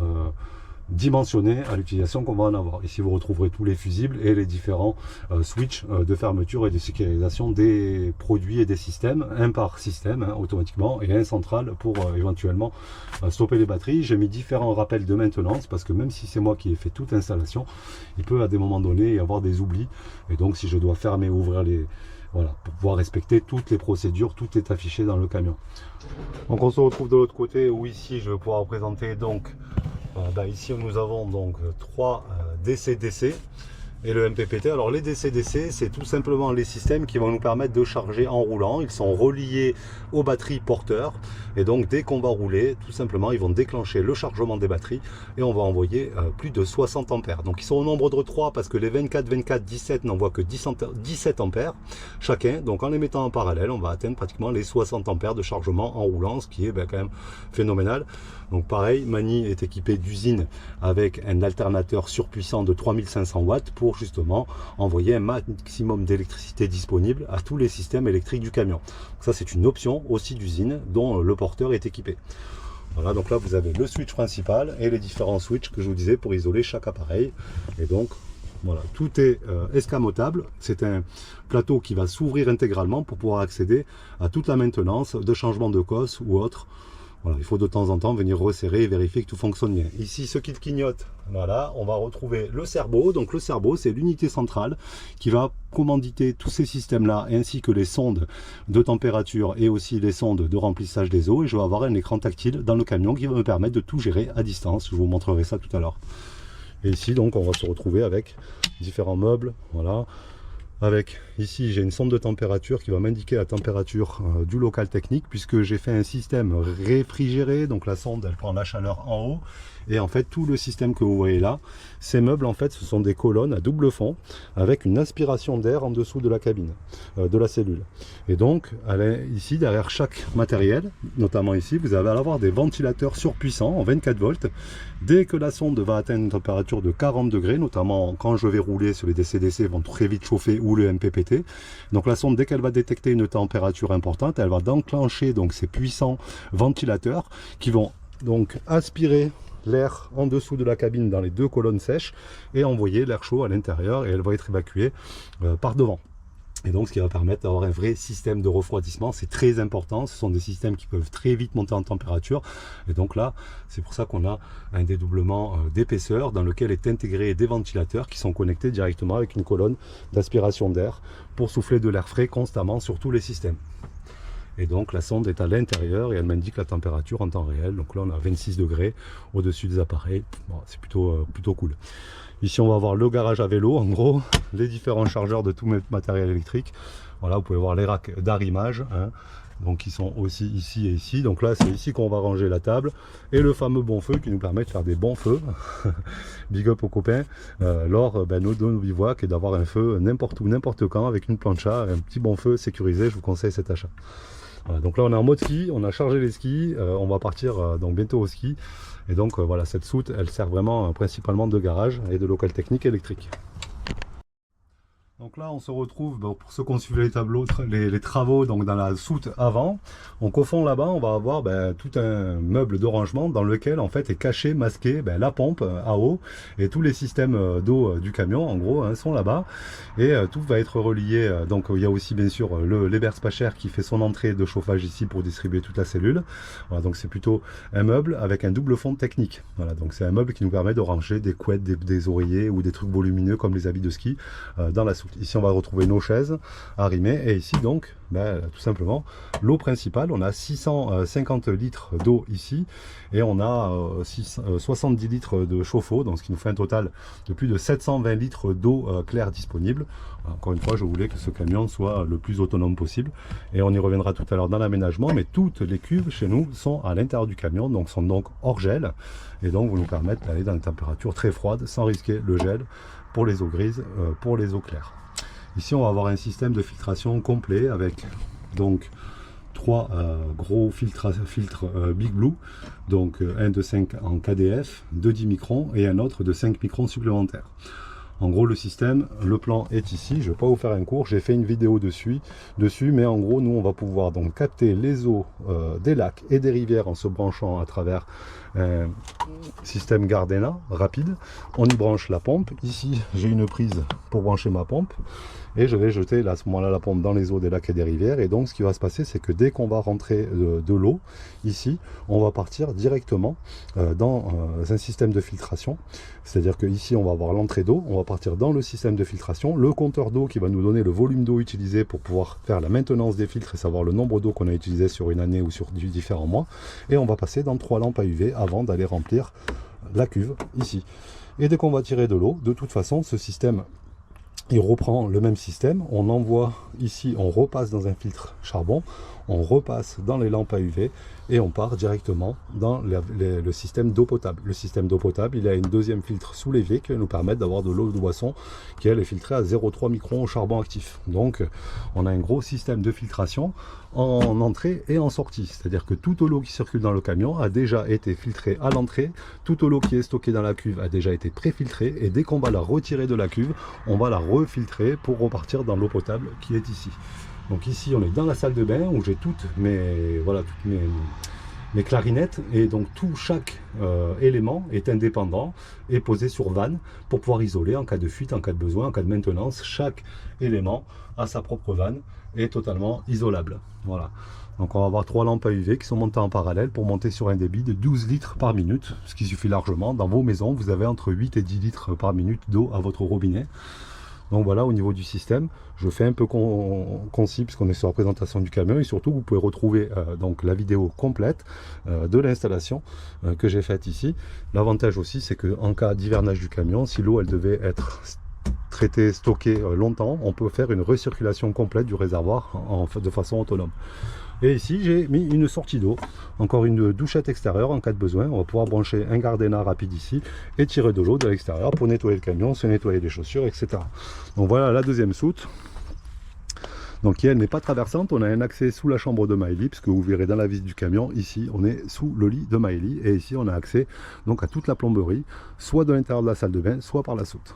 dimensionné à l'utilisation qu'on va en avoir. Ici vous retrouverez tous les fusibles et les différents switches de fermeture et de sécurisation des produits et des systèmes, un par système hein, automatiquement et un central pour éventuellement stopper les batteries. J'ai mis différents rappels de maintenance parce que même si c'est moi qui ai fait toute l'installation, il peut à des moments donnés y avoir des oublis et donc si je dois fermer ou ouvrir les... Voilà, pour pouvoir respecter toutes les procédures, tout est affiché dans le camion. Donc on se retrouve de l'autre côté où ici je vais pouvoir vous présenter donc ici nous avons donc 3 DC-DC et le MPPT. Alors les DC-DC c'est tout simplement les systèmes qui vont nous permettre de charger en roulant. Ils sont reliés aux batteries porteurs et donc dès qu'on va rouler tout simplement ils vont déclencher le chargement des batteries et on va envoyer plus de 60 ampères. Donc ils sont au nombre de 3 parce que les 24-17 n'envoient que 17 ampères chacun. Donc en les mettant en parallèle on va atteindre pratiquement les 60 ampères de chargement en roulant, ce qui est quand même phénoménal. Donc pareil, Mani est équipé d'usine avec un alternateur surpuissant de 3500 watts pour justement envoyer un maximum d'électricité disponible à tous les systèmes électriques du camion. Donc ça c'est une option aussi d'usine dont le porteur est équipé. Voilà, donc là vous avez le switch principal et les différents switches que je vous disais pour isoler chaque appareil. Et donc voilà, tout est escamotable. C'est un plateau qui va s'ouvrir intégralement pour pouvoir accéder à toute la maintenance de changement de cosse ou autre. Voilà, il faut de temps en temps venir resserrer et vérifier que tout fonctionne bien. Ici, ce qui clignote, voilà, on va retrouver le serbo. Donc le serbo, c'est l'unité centrale qui va commanditer tous ces systèmes-là, ainsi que les sondes de température et aussi les sondes de remplissage des eaux. Et je vais avoir un écran tactile dans le camion qui va me permettre de tout gérer à distance. Je vous montrerai ça tout à l'heure. Et ici, donc, on va se retrouver avec différents meubles, voilà. Avec ici j'ai une sonde de température qui va m'indiquer la température du local technique puisque j'ai fait un système réfrigéré, donc la sonde elle prend la chaleur en haut et en fait tout le système que vous voyez là, ces meubles en fait ce sont des colonnes à double fond avec une aspiration d'air en dessous de la cabine, de la cellule. Et donc ici derrière chaque matériel, notamment ici, vous allez avoir des ventilateurs surpuissants en 24 volts. Dès que la sonde va atteindre une température de 40 degrés, notamment quand je vais rouler sur les DC-DC, vont très vite chauffer ou le MPPT. Donc la sonde, dès qu'elle va détecter une température importante, elle va enclencher donc ces puissants ventilateurs qui vont donc aspirer l'air en dessous de la cabine dans les deux colonnes sèches et envoyer l'air chaud à l'intérieur et elle va être évacuée par devant. Et donc ce qui va permettre d'avoir un vrai système de refroidissement, c'est très important, ce sont des systèmes qui peuvent très vite monter en température. Et donc là, c'est pour ça qu'on a un dédoublement d'épaisseur dans lequel est intégré des ventilateurs qui sont connectés directement avec une colonne d'aspiration d'air pour souffler de l'air frais constamment sur tous les systèmes. Et donc la sonde est à l'intérieur et elle m'indique la température en temps réel. Donc là on a 26 degrés au-dessus des appareils, bon, c'est plutôt cool. Ici on va avoir le garage à vélo, en gros, les différents chargeurs de tout matériel électrique. Voilà, vous pouvez voir les racks d'arrimage, hein, donc qui sont aussi ici et ici. Donc là c'est ici qu'on va ranger la table, et le fameux bon feu qui nous permet de faire des bons feux. Big up aux copains lors de nos bivouacs, et d'avoir un feu n'importe où, n'importe quand, avec une plancha, un petit bon feu sécurisé. Je vous conseille cet achat. Voilà, donc là on est en mode ski, on a chargé les skis, on va partir donc bientôt au ski, et donc voilà, cette soute elle sert vraiment principalement de garage et de local technique électrique. Donc là on se retrouve, pour ceux qui ont suivi les tableaux, les travaux donc dans la soute avant. Donc au fond là-bas on va avoir tout un meuble de rangement dans lequel en fait est caché, masqué la pompe à eau, et tous les systèmes d'eau du camion en gros sont là-bas, et tout va être relié. Donc il y a aussi bien sûr l'Eberts pas cher qui fait son entrée de chauffage ici pour distribuer toute la cellule. Voilà, donc c'est plutôt un meuble avec un double fond technique. Voilà, donc c'est un meuble qui nous permet de ranger des couettes, des oreillers ou des trucs volumineux comme les habits de ski dans la soute. Ici on va retrouver nos chaises arrimées, et ici donc tout simplement l'eau principale. On a 650 litres d'eau ici, et on a 70 litres de chauffe-eau, donc ce qui nous fait un total de plus de 720 litres d'eau claire disponible. Encore une fois, je voulais que ce camion soit le plus autonome possible, et on y reviendra tout à l'heure dans l'aménagement, mais toutes les cuves chez nous sont à l'intérieur du camion, donc sont donc hors gel, et donc vont nous permettre d'aller dans des températures très froides sans risquer le gel pour les eaux grises, pour les eaux claires. Ici on va avoir un système de filtration complet avec donc 3 gros filtres Big Blue, donc un de 5 en KDF, de 10 microns et un autre de 5 microns supplémentaires. En gros le système, le plan est ici. Je ne vais pas vous faire un cours, j'ai fait une vidéo dessus, mais en gros nous on va pouvoir donc capter les eaux des lacs et des rivières en se branchant à travers un système Gardena rapide. On y branche la pompe. Ici j'ai une prise pour brancher ma pompe, et je vais jeter à ce moment-là la pompe dans les eaux des lacs et des rivières. Et donc ce qui va se passer, c'est que dès qu'on va rentrer de l'eau ici, on va partir directement dans un système de filtration. C'est-à-dire que ici on va avoir l'entrée d'eau, on va partir dans le système de filtration, le compteur d'eau qui va nous donner le volume d'eau utilisé pour pouvoir faire la maintenance des filtres et savoir le nombre d'eau qu'on a utilisé sur une année ou sur différents mois, et on va passer dans 3 lampes à UV avant d'aller remplir la cuve ici. Et dès qu'on va tirer de l'eau, de toute façon ce système il reprend le même système. On envoie ici, on repasse dans un filtre charbon, on repasse dans les lampes à UV, et on part directement dans le système d'eau potable. Le système d'eau potable, il a une deuxième filtre sous l'évier qui va nous permettre d'avoir de l'eau de boisson qui elle est filtrée à 0,3 microns au charbon actif. Donc on a un gros système de filtration en entrée et en sortie, c'est-à-dire que toute l'eau qui circule dans le camion a déjà été filtrée à l'entrée, toute l'eau qui est stockée dans la cuve a déjà été pré-filtrée, et dès qu'on va la retirer de la cuve, on va la refiltrer pour repartir dans l'eau potable qui est ici. Donc ici on est dans la salle de bain où j'ai toutes mes clarinettes, et donc chaque élément est indépendant et posé sur vanne pour pouvoir isoler en cas de fuite, en cas de besoin, en cas de maintenance. Chaque élément a sa propre vanne et totalement isolable. Voilà. Donc on va avoir 3 lampes à UV qui sont montées en parallèle pour monter sur un débit de 12 litres par minute, ce qui suffit largement. Dans vos maisons, vous avez entre 8 et 10 litres par minute d'eau à votre robinet. Donc voilà, au niveau du système, je fais un peu concis puisqu'on est sur la présentation du camion, et surtout vous pouvez retrouver donc la vidéo complète de l'installation que j'ai faite ici. L'avantage aussi, c'est qu'en cas d'hivernage du camion, si l'eau elle devait être traitée, stockée longtemps, on peut faire une recirculation complète du réservoir de façon autonome. Et ici j'ai mis une sortie d'eau, encore une douchette extérieure en cas de besoin. On va pouvoir brancher un Gardena rapide ici et tirer de l'eau de l'extérieur pour nettoyer le camion, se nettoyer les chaussures, etc. Donc voilà la deuxième soute. Donc qui elle n'est pas traversante, on a un accès sous la chambre de Maëlie, puisque vous verrez dans la visite du camion, ici on est sous le lit de Maëlie, et ici on a accès donc à toute la plomberie, soit de l'intérieur de la salle de bain, soit par la soute.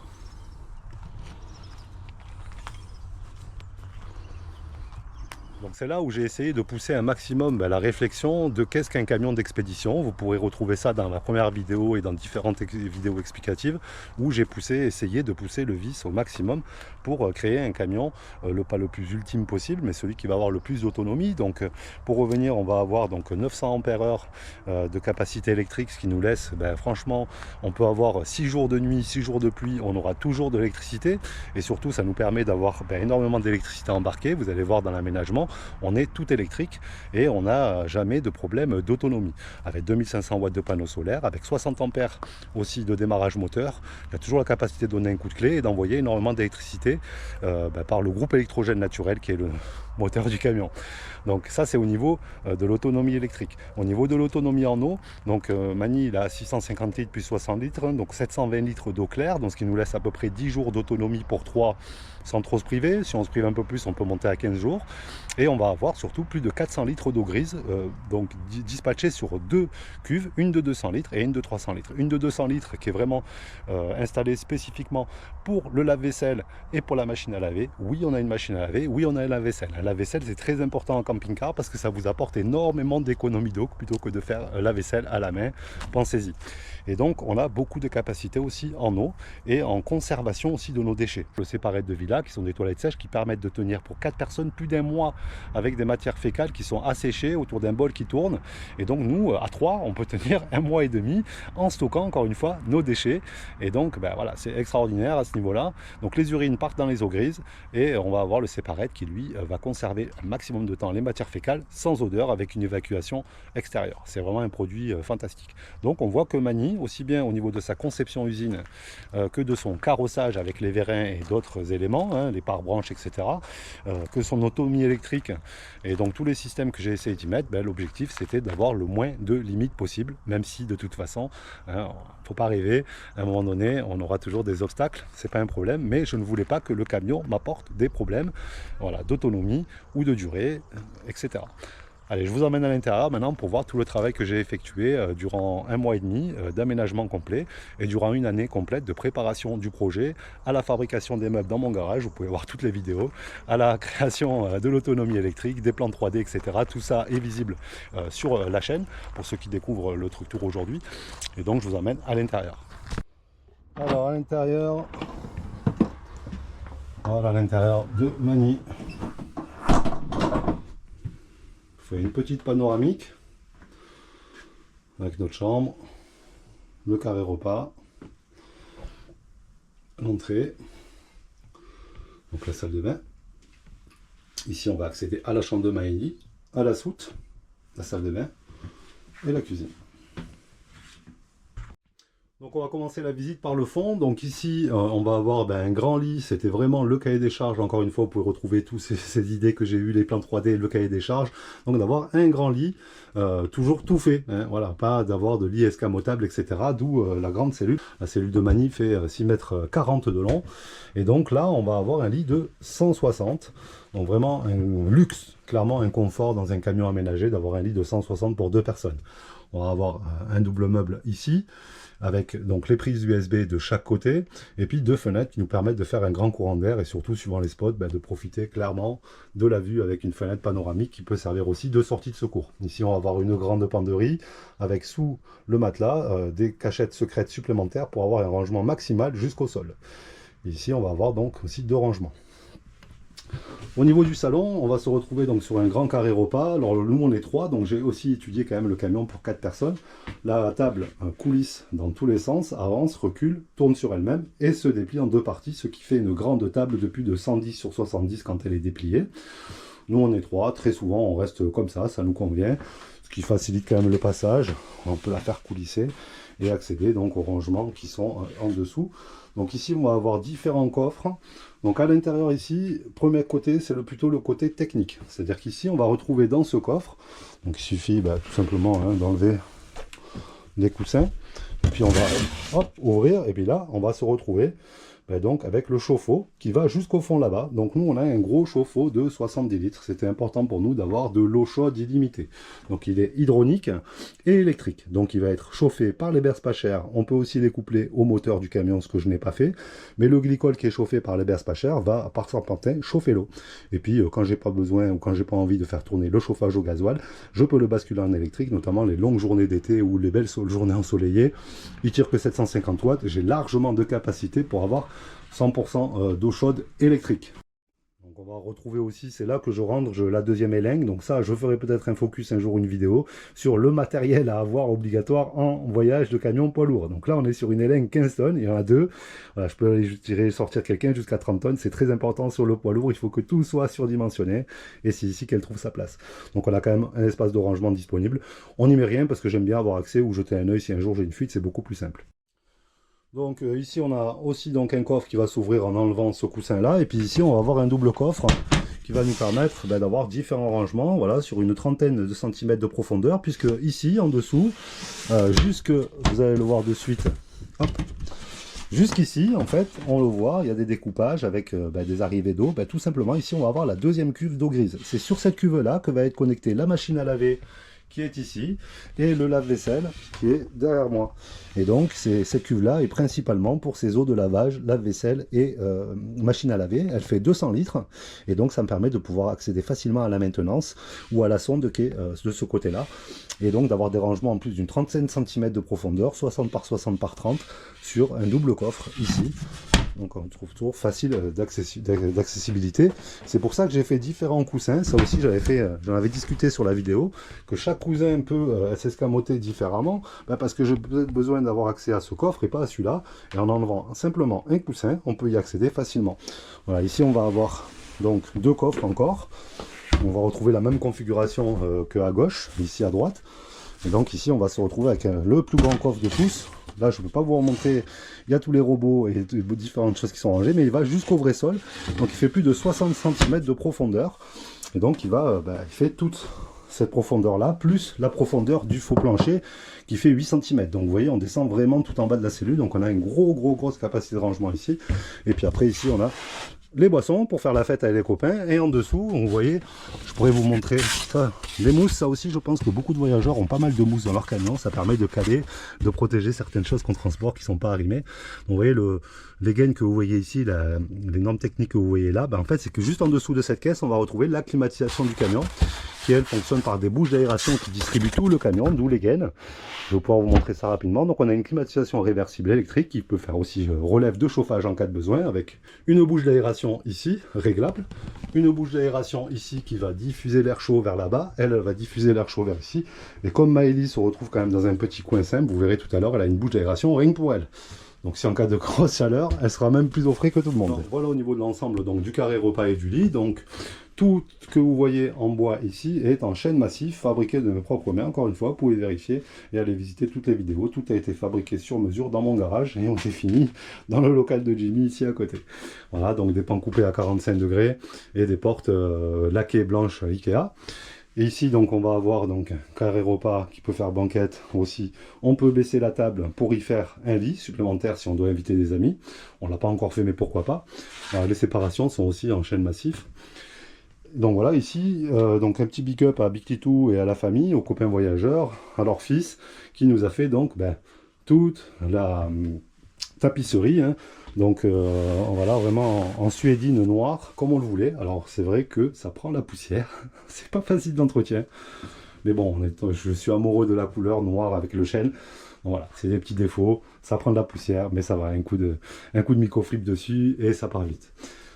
Donc c'est là où j'ai essayé de pousser un maximum la réflexion de qu'est-ce qu'un camion d'expédition. Vous pourrez retrouver ça dans la première vidéo et dans différentes vidéos explicatives où j'ai essayé de pousser le vice au maximum pour créer un camion, pas le plus ultime possible, mais celui qui va avoir le plus d'autonomie. Donc pour revenir, on va avoir donc 900 ampères-heure de capacité électrique, ce qui nous laisse, franchement, on peut avoir 6 jours de nuit, 6 jours de pluie, on aura toujours de l'électricité, et surtout ça nous permet d'avoir énormément d'électricité embarquée. Vous allez voir dans l'aménagement, camion, on est tout électrique et on n'a jamais de problème d'autonomie. Avec 2500 watts de panneaux solaires, avec 60 ampères aussi de démarrage moteur, il y a toujours la capacité de donner un coup de clé et d'envoyer énormément d'électricité par le groupe électrogène naturel qui est le moteur du camion. Donc ça c'est au niveau de l'autonomie électrique. Au niveau de l'autonomie en eau, donc Magny il a 650 litres plus 60 litres, donc 720 litres d'eau claire, donc ce qui nous laisse à peu près 10 jours d'autonomie pour 3 sans trop se priver. Si on se prive un peu plus, on peut monter à 15 jours. Et on va avoir surtout plus de 400 litres d'eau grise, donc dispatchée sur 2 cuves, une de 200 litres et une de 300 litres. Une de 200 litres qui est vraiment installée spécifiquement pour le lave-vaisselle et pour la machine à laver. Oui, on a une machine à laver, oui, on a un lave-vaisselle. Un lave-vaisselle, c'est très important en camping-car parce que ça vous apporte énormément d'économie d'eau plutôt que de faire la vaisselle à la main. Pensez-y. Et donc, on a beaucoup de capacité aussi en eau et en conservation aussi de nos déchets. Le séparette de Villa, qui sont des toilettes sèches qui permettent de tenir pour 4 personnes plus d'1 mois avec des matières fécales qui sont asséchées autour d'un bol qui tourne. Et donc, nous, à 3, on peut tenir 1 mois et demi en stockant, encore une fois, nos déchets. Et donc, ben voilà, c'est extraordinaire à ce niveau-là. Donc, les urines partent dans les eaux grises et on va avoir le séparette qui, lui, va conserver un maximum de temps les matières fécales sans odeur avec une évacuation extérieure. C'est vraiment un produit fantastique. Donc, on voit que Magny, aussi bien au niveau de sa conception usine que de son carrossage avec les vérins et d'autres éléments, hein, les pare-branches, etc., que son autonomie électrique et donc tous les systèmes que j'ai essayé d'y mettre, ben, l'objectif c'était d'avoir le moins de limites possible, même si de toute façon, hein, faut pas rêver, à un moment donné, on aura toujours des obstacles, c'est pas un problème, mais je ne voulais pas que le camion m'apporte des problèmes, voilà, d'autonomie ou de durée, etc. Allez, je vous emmène à l'intérieur maintenant pour voir tout le travail que j'ai effectué durant 1 mois et demi d'aménagement complet et durant 1 année complète de préparation du projet, à la fabrication des meubles dans mon garage, vous pouvez voir toutes les vidéos, à la création de l'autonomie électrique, des plans 3D, etc. Tout ça est visible sur la chaîne pour ceux qui découvrent le Truck Tour aujourd'hui. Et donc je vous emmène à l'intérieur. Alors à l'intérieur, voilà l'intérieur de Magny. Une petite panoramique avec notre chambre, le carré repas, l'entrée, donc la salle de bain. Ici on va accéder à la chambre de Maëlie, à la soute, la salle de bain et la cuisine. Donc on va commencer la visite par le fond. Donc ici on va avoir un grand lit, c'était vraiment le cahier des charges. Encore une fois vous pouvez retrouver toutes ces idées que j'ai eues, les plans 3D, le cahier des charges. Donc d'avoir un grand lit, toujours tout fait, hein, voilà, pas d'avoir de lit escamotable, etc. D'où la grande cellule. La cellule de Magny fait 6,40 m de long. Et donc là on va avoir un lit de 160. Donc vraiment un luxe, clairement un confort dans un camion aménagé d'avoir un lit de 160 pour 2 personnes. On va avoir un double meuble ici, avec donc les prises USB de chaque côté, et puis 2 fenêtres qui nous permettent de faire un grand courant d'air, et surtout suivant les spots, de profiter clairement de la vue avec une fenêtre panoramique qui peut servir aussi de sortie de secours. Ici on va avoir une grande penderie, avec sous le matelas des cachettes secrètes supplémentaires pour avoir un rangement maximal jusqu'au sol. Ici on va avoir donc aussi 2 rangements. Au niveau du salon, on va se retrouver donc sur un grand carré repas. Alors nous on est 3, donc j'ai aussi étudié quand même le camion pour 4 personnes. La table coulisse dans tous les sens, avance, recule, tourne sur elle-même et se déplie en 2 parties, ce qui fait une grande table de plus de 110 sur 70 quand elle est dépliée. Nous on est 3, très souvent on reste comme ça nous convient, ce qui facilite quand même le passage. On peut la faire coulisser et accéder donc aux rangements qui sont en dessous. Donc ici on va avoir différents coffres. Donc à l'intérieur ici, premier côté, c'est plutôt le côté technique. C'est-à-dire qu'ici on va retrouver dans ce coffre, donc il suffit tout simplement d'enlever les coussins. Et puis on va ouvrir, et puis là on va se retrouver donc avec le chauffe-eau qui va jusqu'au fond là-bas. Donc nous on a un gros chauffe-eau de 70 litres. C'était important pour nous d'avoir de l'eau chaude illimitée. Donc il est hydraulique et électrique. Donc il va être chauffé par les berces pas chères. On peut aussi les coupler au moteur du camion, ce que je n'ai pas fait. Mais le glycol qui est chauffé par les berces pas chères va par serpentin chauffer l'eau. Et puis quand j'ai pas besoin ou quand j'ai pas envie de faire tourner le chauffage au gasoil, je peux le basculer en électrique, notamment les longues journées d'été ou les belles journées ensoleillées. Il tire que 750 watts. J'ai largement de capacité pour avoir 100% d'eau chaude électrique. Donc Donc on va retrouver aussi, c'est là que je range la deuxième élingue. Donc ça, je ferai peut-être un focus un jour, une vidéo sur le matériel à avoir obligatoire en voyage de camion poids lourd. Donc là, on est sur une élingue 15 tonnes, il y en a deux. Voilà, je peux aller sortir quelqu'un jusqu'à 30 tonnes. C'est très important sur le poids lourd, il faut que tout soit surdimensionné. Et c'est ici qu'elle trouve sa place. Donc on a quand même un espace de rangement disponible. On n'y met rien parce que j'aime bien avoir accès ou jeter un œil si un jour j'ai une fuite, c'est beaucoup plus simple. Donc ici on a aussi donc un coffre qui va s'ouvrir en enlevant ce coussin là, et puis ici on va avoir un double coffre qui va nous permettre d'avoir différents rangements, voilà, sur une trentaine de centimètres de profondeur, puisque ici en dessous, jusque, vous allez le voir de suite, hop, jusqu'ici en fait on le voit, il y a des découpages avec des arrivées d'eau. Tout simplement ici on va avoir la deuxième cuve d'eau grise. C'est sur cette cuve là que va être connectée la machine à laver qui est ici, et le lave-vaisselle qui est derrière moi. Et donc cette cuve là est principalement pour ces eaux de lavage, lave-vaisselle et machine à laver. Elle fait 200 litres, et donc ça me permet de pouvoir accéder facilement à la maintenance ou à la sonde qui est de ce côté là, et donc d'avoir des rangements en plus d'une 35 cm de profondeur, 60 par 60 par 30 sur un double coffre ici. Donc on trouve toujours facile d'accessibilité. C'est pour ça que j'ai fait différents coussins. Ça aussi j'en avais discuté sur la vidéo, que chaque coussin peut s'escamoter différemment, parce que j'ai besoin d'avoir accès à ce coffre et pas à celui-là. Et en enlevant simplement un coussin, on peut y accéder facilement. Voilà, ici on va avoir donc deux coffres encore. On va retrouver la même configuration qu'à gauche, ici à droite. Et donc ici on va se retrouver avec le plus grand coffre de tous. Là je ne peux pas vous remontrer, il y a tous les robots et différentes choses qui sont rangées, mais il va jusqu'au vrai sol. Donc il fait plus de 60 cm de profondeur. Et donc il fait toute cette profondeur là, plus la profondeur du faux plancher qui fait 8 cm. Donc vous voyez, on descend vraiment tout en bas de la cellule. Donc on a une grosse capacité de rangement ici. Et puis après ici on a les boissons pour faire la fête avec les copains, et en dessous, vous voyez, je pourrais vous montrer ça, les mousses. Ça aussi, je pense que beaucoup de voyageurs ont pas mal de mousse dans leur camion. Ça permet de caler, de protéger certaines choses qu'on transporte qui sont pas arrimées. Donc, vous voyez les gaines que vous voyez ici, les normes techniques que vous voyez là, en fait c'est que juste en dessous de cette caisse on va retrouver la climatisation du camion, qui elle fonctionne par des bouches d'aération qui distribuent tout le camion, d'où les gaines. Je vais pouvoir vous montrer ça rapidement. Donc on a une climatisation réversible électrique qui peut faire aussi relève de chauffage en cas de besoin, avec une bouche d'aération ici, réglable, une bouche d'aération ici qui va diffuser l'air chaud vers là-bas, elle va diffuser l'air chaud vers ici. Et comme Maëlys se retrouve quand même dans un petit coin simple, vous verrez tout à l'heure, elle a une bouche d'aération rien que pour elle. Donc si en cas de grosse chaleur, elle sera même plus au frais que tout le monde. Donc, voilà au niveau de l'ensemble du carré repas et du lit. Donc tout ce que vous voyez en bois ici est en chêne massif, fabriqué de mes propres mains. Encore une fois, vous pouvez vérifier et aller visiter toutes les vidéos. Tout a été fabriqué sur mesure dans mon garage, et on s'est fini dans le local de Jimmy ici à côté. Voilà, donc des pans coupés à 45 degrés et des portes laquées blanches Ikea. Et ici, donc, on va avoir donc un carré repas qui peut faire banquette aussi. On peut baisser la table pour y faire un lit supplémentaire si on doit inviter des amis. On ne l'a pas encore fait, mais pourquoi pas. Les séparations sont aussi en chêne massif. Donc voilà, ici, donc un petit big up à Big Titou et à la famille, aux copains voyageurs, à leur fils, qui nous a fait donc toute la tapisserie. Donc voilà, vraiment en suédine noire, comme on le voulait. Alors c'est vrai que ça prend la poussière, c'est pas facile d'entretien. Mais bon, je suis amoureux de la couleur noire avec le chêne. Donc voilà, c'est des petits défauts, ça prend de la poussière, mais ça va, un coup de microflip dessus et ça part vite.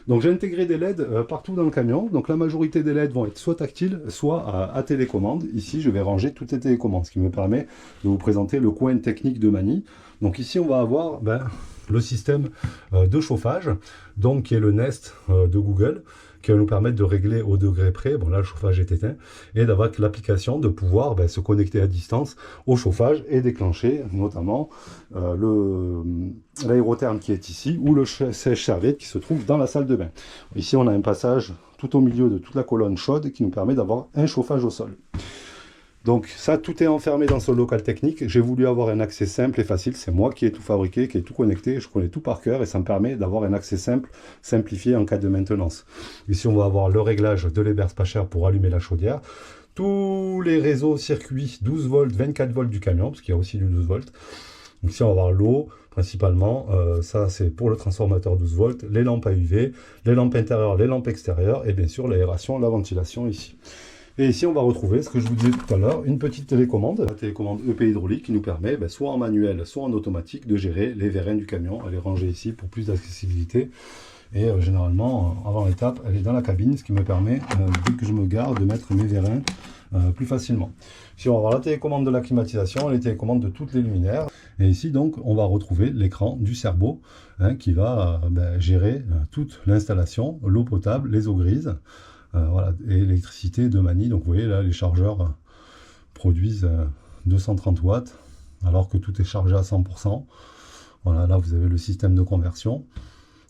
Donc j'ai intégré des LED partout dans le camion. Donc la majorité des LED vont être soit tactiles, soit à télécommande. Ici je vais ranger toutes les télécommandes, ce qui me permet de vous présenter le coin technique de Mani. Donc ici on va avoir le système de chauffage, donc qui est le Nest de Google, qui va nous permettre de régler au degré près. Bon là le chauffage est éteint, et d'avoir l'application de pouvoir se connecter à distance au chauffage et déclencher notamment l'aérotherme qui est ici, ou le sèche-serviette qui se trouve dans la salle de bain. Ici on a un passage tout au milieu de toute la colonne chaude qui nous permet d'avoir un chauffage au sol. Donc ça, tout est enfermé dans ce local technique. J'ai voulu avoir un accès simple et facile. C'est moi qui ai tout fabriqué, qui ai tout connecté. Je connais tout par cœur, et ça me permet d'avoir un accès simple, simplifié en cas de maintenance. Ici, on va avoir le réglage de l'héberge pas cher pour allumer la chaudière. Tous les réseaux circuits 12 volts, 24 volts du camion, parce qu'il y a aussi du 12 volts. Donc ici, on va avoir l'eau, principalement. Ça, c'est pour le transformateur 12 volts. Les lampes à UV, les lampes intérieures, les lampes extérieures, et bien sûr l'aération, la ventilation ici. Et ici, on va retrouver ce que je vous disais tout à l'heure, une petite télécommande, la télécommande EP hydraulique qui nous permet, soit en manuel, soit en automatique, de gérer les vérins du camion, à les ranger ici pour plus d'accessibilité. Et généralement, avant l'étape, elle est dans la cabine, ce qui me permet, dès que je me gare, de mettre mes vérins plus facilement. Ici, on va avoir la télécommande de la climatisation, les télécommandes de toutes les luminaires. Et ici, donc, on va retrouver l'écran du cerveau qui va gérer toute l'installation, l'eau potable, les eaux grises, voilà, et l'électricité de Mani. Donc, vous voyez, là, les chargeurs produisent 230 watts, alors que tout est chargé à 100%. Voilà, là, vous avez le système de conversion.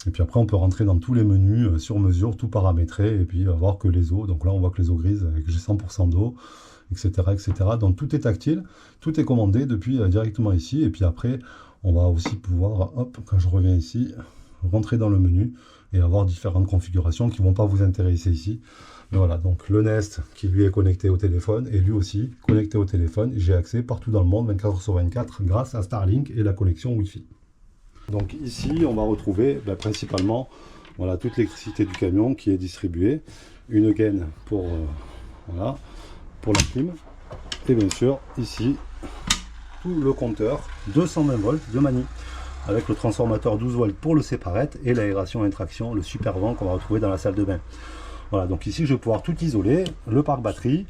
Et puis après, on peut rentrer dans tous les menus sur mesure, tout paramétrer, et puis voir que les eaux. Donc là, on voit que les eaux grises, avec j'ai 100% d'eau, etc., etc. Donc tout est tactile, tout est commandé depuis directement ici. Et puis après, on va aussi pouvoir, hop, quand je reviens ici, rentrer dans le menu et avoir différentes configurations qui ne vont pas vous intéresser ici. Mais voilà, donc le Nest qui lui est connecté au téléphone, et lui aussi connecté au téléphone. J'ai accès partout dans le monde, 24h/24, grâce à Starlink et la connexion Wi-Fi. Donc ici, on va retrouver principalement voilà, toute l'électricité du camion qui est distribuée. Une gaine pour, voilà, pour la clim. Et bien sûr, ici, tout le compteur 220 volts de Mani. Avec le transformateur 12 volts pour le séparette et l'aération intraction, le super vent qu'on va retrouver dans la salle de bain. Voilà, donc ici, je vais pouvoir tout isoler, le parc batterie,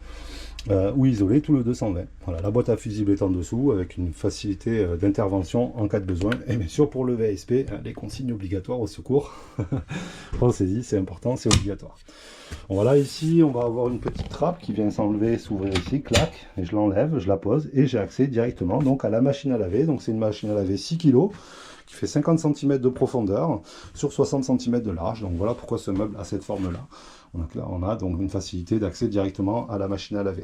ou isoler tout le 220. Voilà, la boîte à fusibles est en dessous avec une facilité d'intervention en cas de besoin. Et bien sûr pour le VSP, les consignes obligatoires au secours. Pensez-y, c'est important, c'est obligatoire. Bon, voilà, ici on va avoir une petite trappe qui vient s'enlever, s'ouvrir ici, clac, et je l'enlève, je la pose et j'ai accès directement donc à la machine à laver. Donc c'est une machine à laver 6 kg qui fait 50 cm de profondeur sur 60 cm de large. Donc voilà pourquoi ce meuble a cette forme-là. On a donc une facilité d'accès directement à la machine à laver.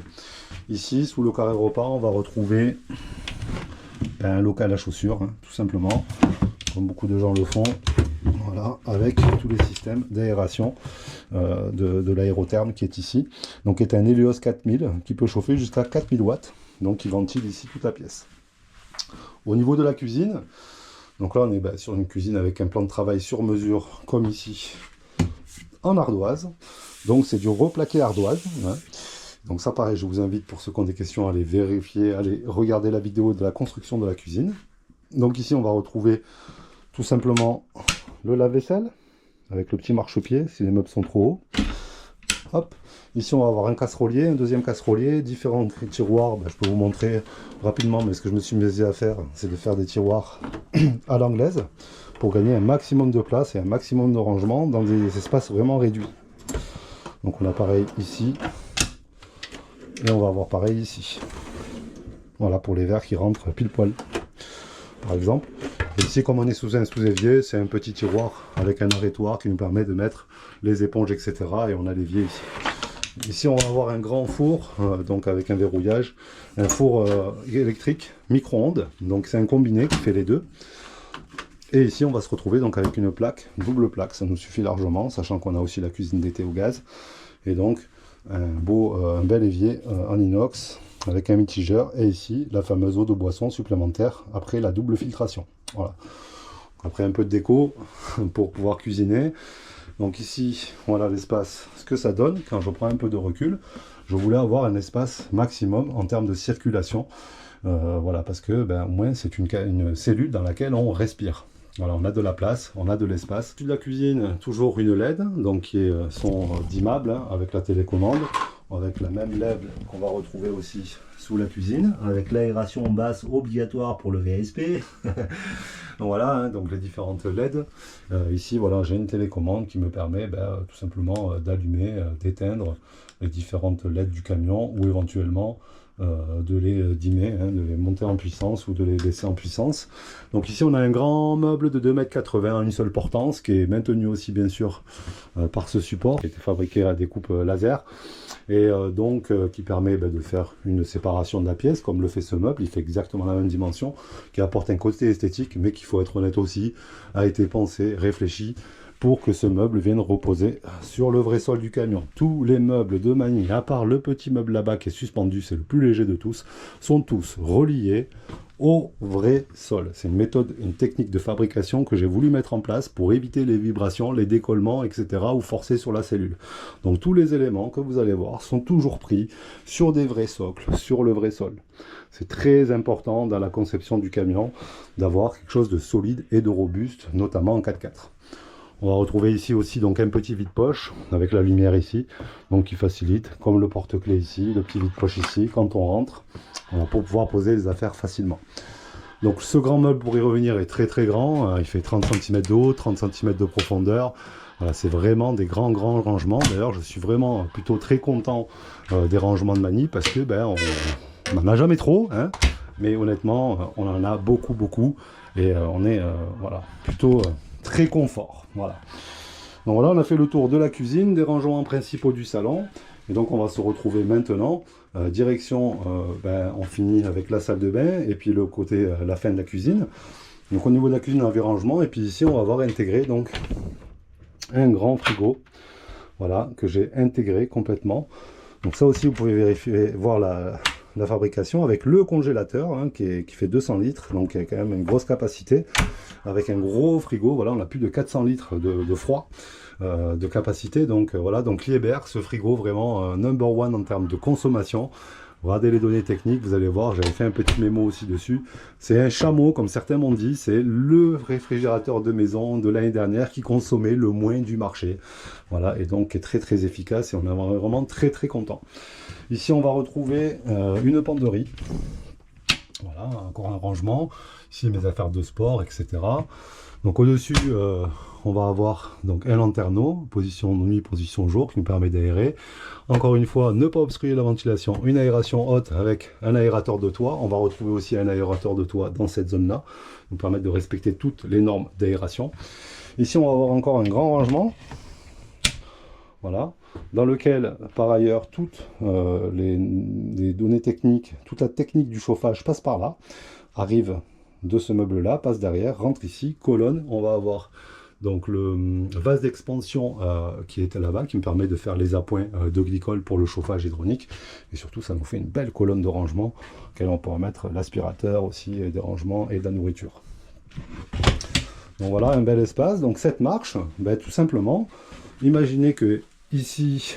Ici, sous le carré repas, on va retrouver un local à chaussures, tout simplement, comme beaucoup de gens le font. Voilà, avec tous les systèmes d'aération de l'aérotherme qui est ici. Donc, est un Helios 4000 qui peut chauffer jusqu'à 4000 watts. Donc, il ventile ici toute la pièce. Au niveau de la cuisine, donc là, on est sur une cuisine avec un plan de travail sur mesure, comme ici, en ardoise. Donc c'est du replaqué ardoise. Donc ça pareil, je vous invite pour ceux qui ont des questions à aller vérifier, à aller regarder la vidéo de la construction de la cuisine. Donc ici on va retrouver tout simplement le lave-vaisselle avec le petit marchepied si les meubles sont trop hauts. Hop. Ici on va avoir un casserolier, un deuxième casserolier, différents tiroirs. Je peux vous montrer rapidement, mais ce que je me suis mis à faire, c'est de faire des tiroirs à l'anglaise pour gagner un maximum de place et un maximum de rangement dans des espaces vraiment réduits. Donc on a pareil ici et on va avoir pareil ici. Voilà pour les verres qui rentrent pile poil par exemple. Et ici comme on est sous un sous-évier, c'est un petit tiroir avec un arrêtoir qui nous permet de mettre les éponges etc. Et on a l'évier ici. Ici on va avoir un grand four, donc avec un verrouillage, un four électrique micro-ondes, donc c'est un combiné qui fait les deux. Et ici on va se retrouver donc avec une plaque, double plaque, ça nous suffit largement, sachant qu'on a aussi la cuisine d'été au gaz. Et donc un bel évier en inox avec un mitigeur, et ici la fameuse eau de boisson supplémentaire après la double filtration. Voilà. Après un peu de déco pour pouvoir cuisiner. Donc ici, voilà l'espace, ce que ça donne quand je prends un peu de recul. Je voulais avoir un espace maximum en termes de circulation. Voilà, parce que au moins c'est une cellule dans laquelle on respire. Voilà, on a de la place, on a de l'espace. Au-dessus de la cuisine, toujours une LED, donc qui sont dimmables avec la télécommande, avec la même LED qu'on va retrouver aussi sous la cuisine, avec l'aération basse obligatoire pour le VSP. Donc voilà, donc les différentes LED. Ici, voilà, j'ai une télécommande qui me permet tout simplement d'allumer, d'éteindre les différentes LED du camion, ou éventuellement de les dimmer, de les monter en puissance ou de les laisser en puissance. Donc ici on a un grand meuble de 2,80 m en une seule portance, qui est maintenu aussi bien sûr par ce support qui a été fabriqué à découpe laser, et donc qui permet de faire une séparation de la pièce comme le fait ce meuble. Il fait exactement la même dimension, qui apporte un côté esthétique, mais qu'il faut être honnête aussi, a été pensé, réfléchi pour que ce meuble vienne reposer sur le vrai sol du camion. Tous les meubles de Mani, à part le petit meuble là-bas qui est suspendu, c'est le plus léger de tous, sont tous reliés au vrai sol. C'est une méthode, une technique de fabrication que j'ai voulu mettre en place pour éviter les vibrations, les décollements, etc. ou forcer sur la cellule. Donc tous les éléments que vous allez voir sont toujours pris sur des vrais socles, sur le vrai sol. C'est très important dans la conception du camion d'avoir quelque chose de solide et de robuste, notamment en 4x4. On va retrouver ici aussi donc un petit vide-poche avec la lumière ici, donc qui facilite, comme le porte-clés ici, le petit vide-poche ici, quand on rentre, pour pouvoir poser les affaires facilement. Donc ce grand meuble, pour y revenir, est très très grand, il fait 30 cm de haut, 30 cm de profondeur. Voilà, c'est vraiment des grands rangements. D'ailleurs, je suis vraiment plutôt très content des rangements de Mani, parce que on n'en a jamais trop, hein, mais honnêtement, on en a beaucoup, et on est voilà, plutôt très confort. Voilà. Donc voilà, on a fait le tour de la cuisine, des rangements principaux du salon, et donc on va se retrouver maintenant direction, on finit avec la salle de bain et puis le côté la fin de la cuisine. Donc au niveau de la cuisine, on a vu rangement, et puis ici on va avoir intégré donc un grand frigo, voilà, que j'ai intégré complètement. Donc ça aussi, vous pouvez vérifier, voir la fabrication avec le congélateur, hein, qui fait 200 litres, donc qui a quand même une grosse capacité, avec un gros frigo. Voilà, on a plus de 400 litres de froid de capacité. Donc voilà, donc Liebherr, ce frigo vraiment number one en termes de consommation. Regardez les données techniques, vous allez voir, j'avais fait un petit mémo aussi dessus. C'est un chameau, comme certains m'ont dit, c'est le réfrigérateur de maison de l'année dernière qui consommait le moins du marché. Voilà, et donc qui est très très efficace, et on est vraiment très très content. Ici, on va retrouver une penderie. Voilà, encore un rangement. Ici, mes affaires de sport, etc. Donc au-dessus, on va avoir donc un lanterneau, position nuit, position jour, qui nous permet d'aérer. Encore une fois, ne pas obstruer la ventilation, une aération haute avec un aérateur de toit. On va retrouver aussi un aérateur de toit dans cette zone-là, nous permettre de respecter toutes les normes d'aération. Ici, on va avoir encore un grand rangement, voilà, dans lequel, par ailleurs, toutes les données techniques, toute la technique du chauffage passe par là, arrive de ce meuble-là, passe derrière, rentre ici, colonne. On va avoir donc le vase d'expansion qui est là-bas, qui me permet de faire les appoints de glycol pour le chauffage hydronique. Et surtout, ça nous fait une belle colonne de rangement, auquel on pourra mettre l'aspirateur aussi, et des rangements et de la nourriture. Donc voilà, un bel espace. Donc cette marche, tout simplement, imaginez que ici,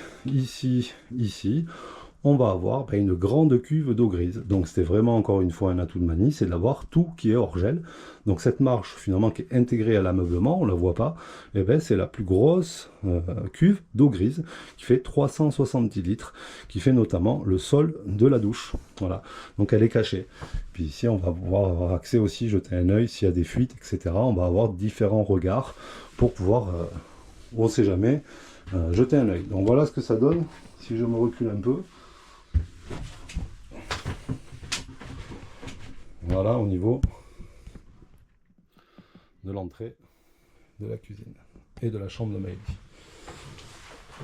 on va avoir une grande cuve d'eau grise. Donc c'était vraiment encore une fois un atout de Mani, c'est d'avoir tout qui est hors gel. Donc cette marche finalement qui est intégrée à l'ameublement, on ne la voit pas, c'est la plus grosse cuve d'eau grise qui fait 370 litres, qui fait notamment le sol de la douche. Voilà, donc elle est cachée. Puis ici on va pouvoir avoir accès aussi, jeter un œil s'il y a des fuites, etc. On va avoir différents regards pour pouvoir, on ne sait jamais, jeter un œil. Donc voilà ce que ça donne si je me recule un peu. Voilà au niveau de l'entrée de la cuisine et de la chambre de Maëlie.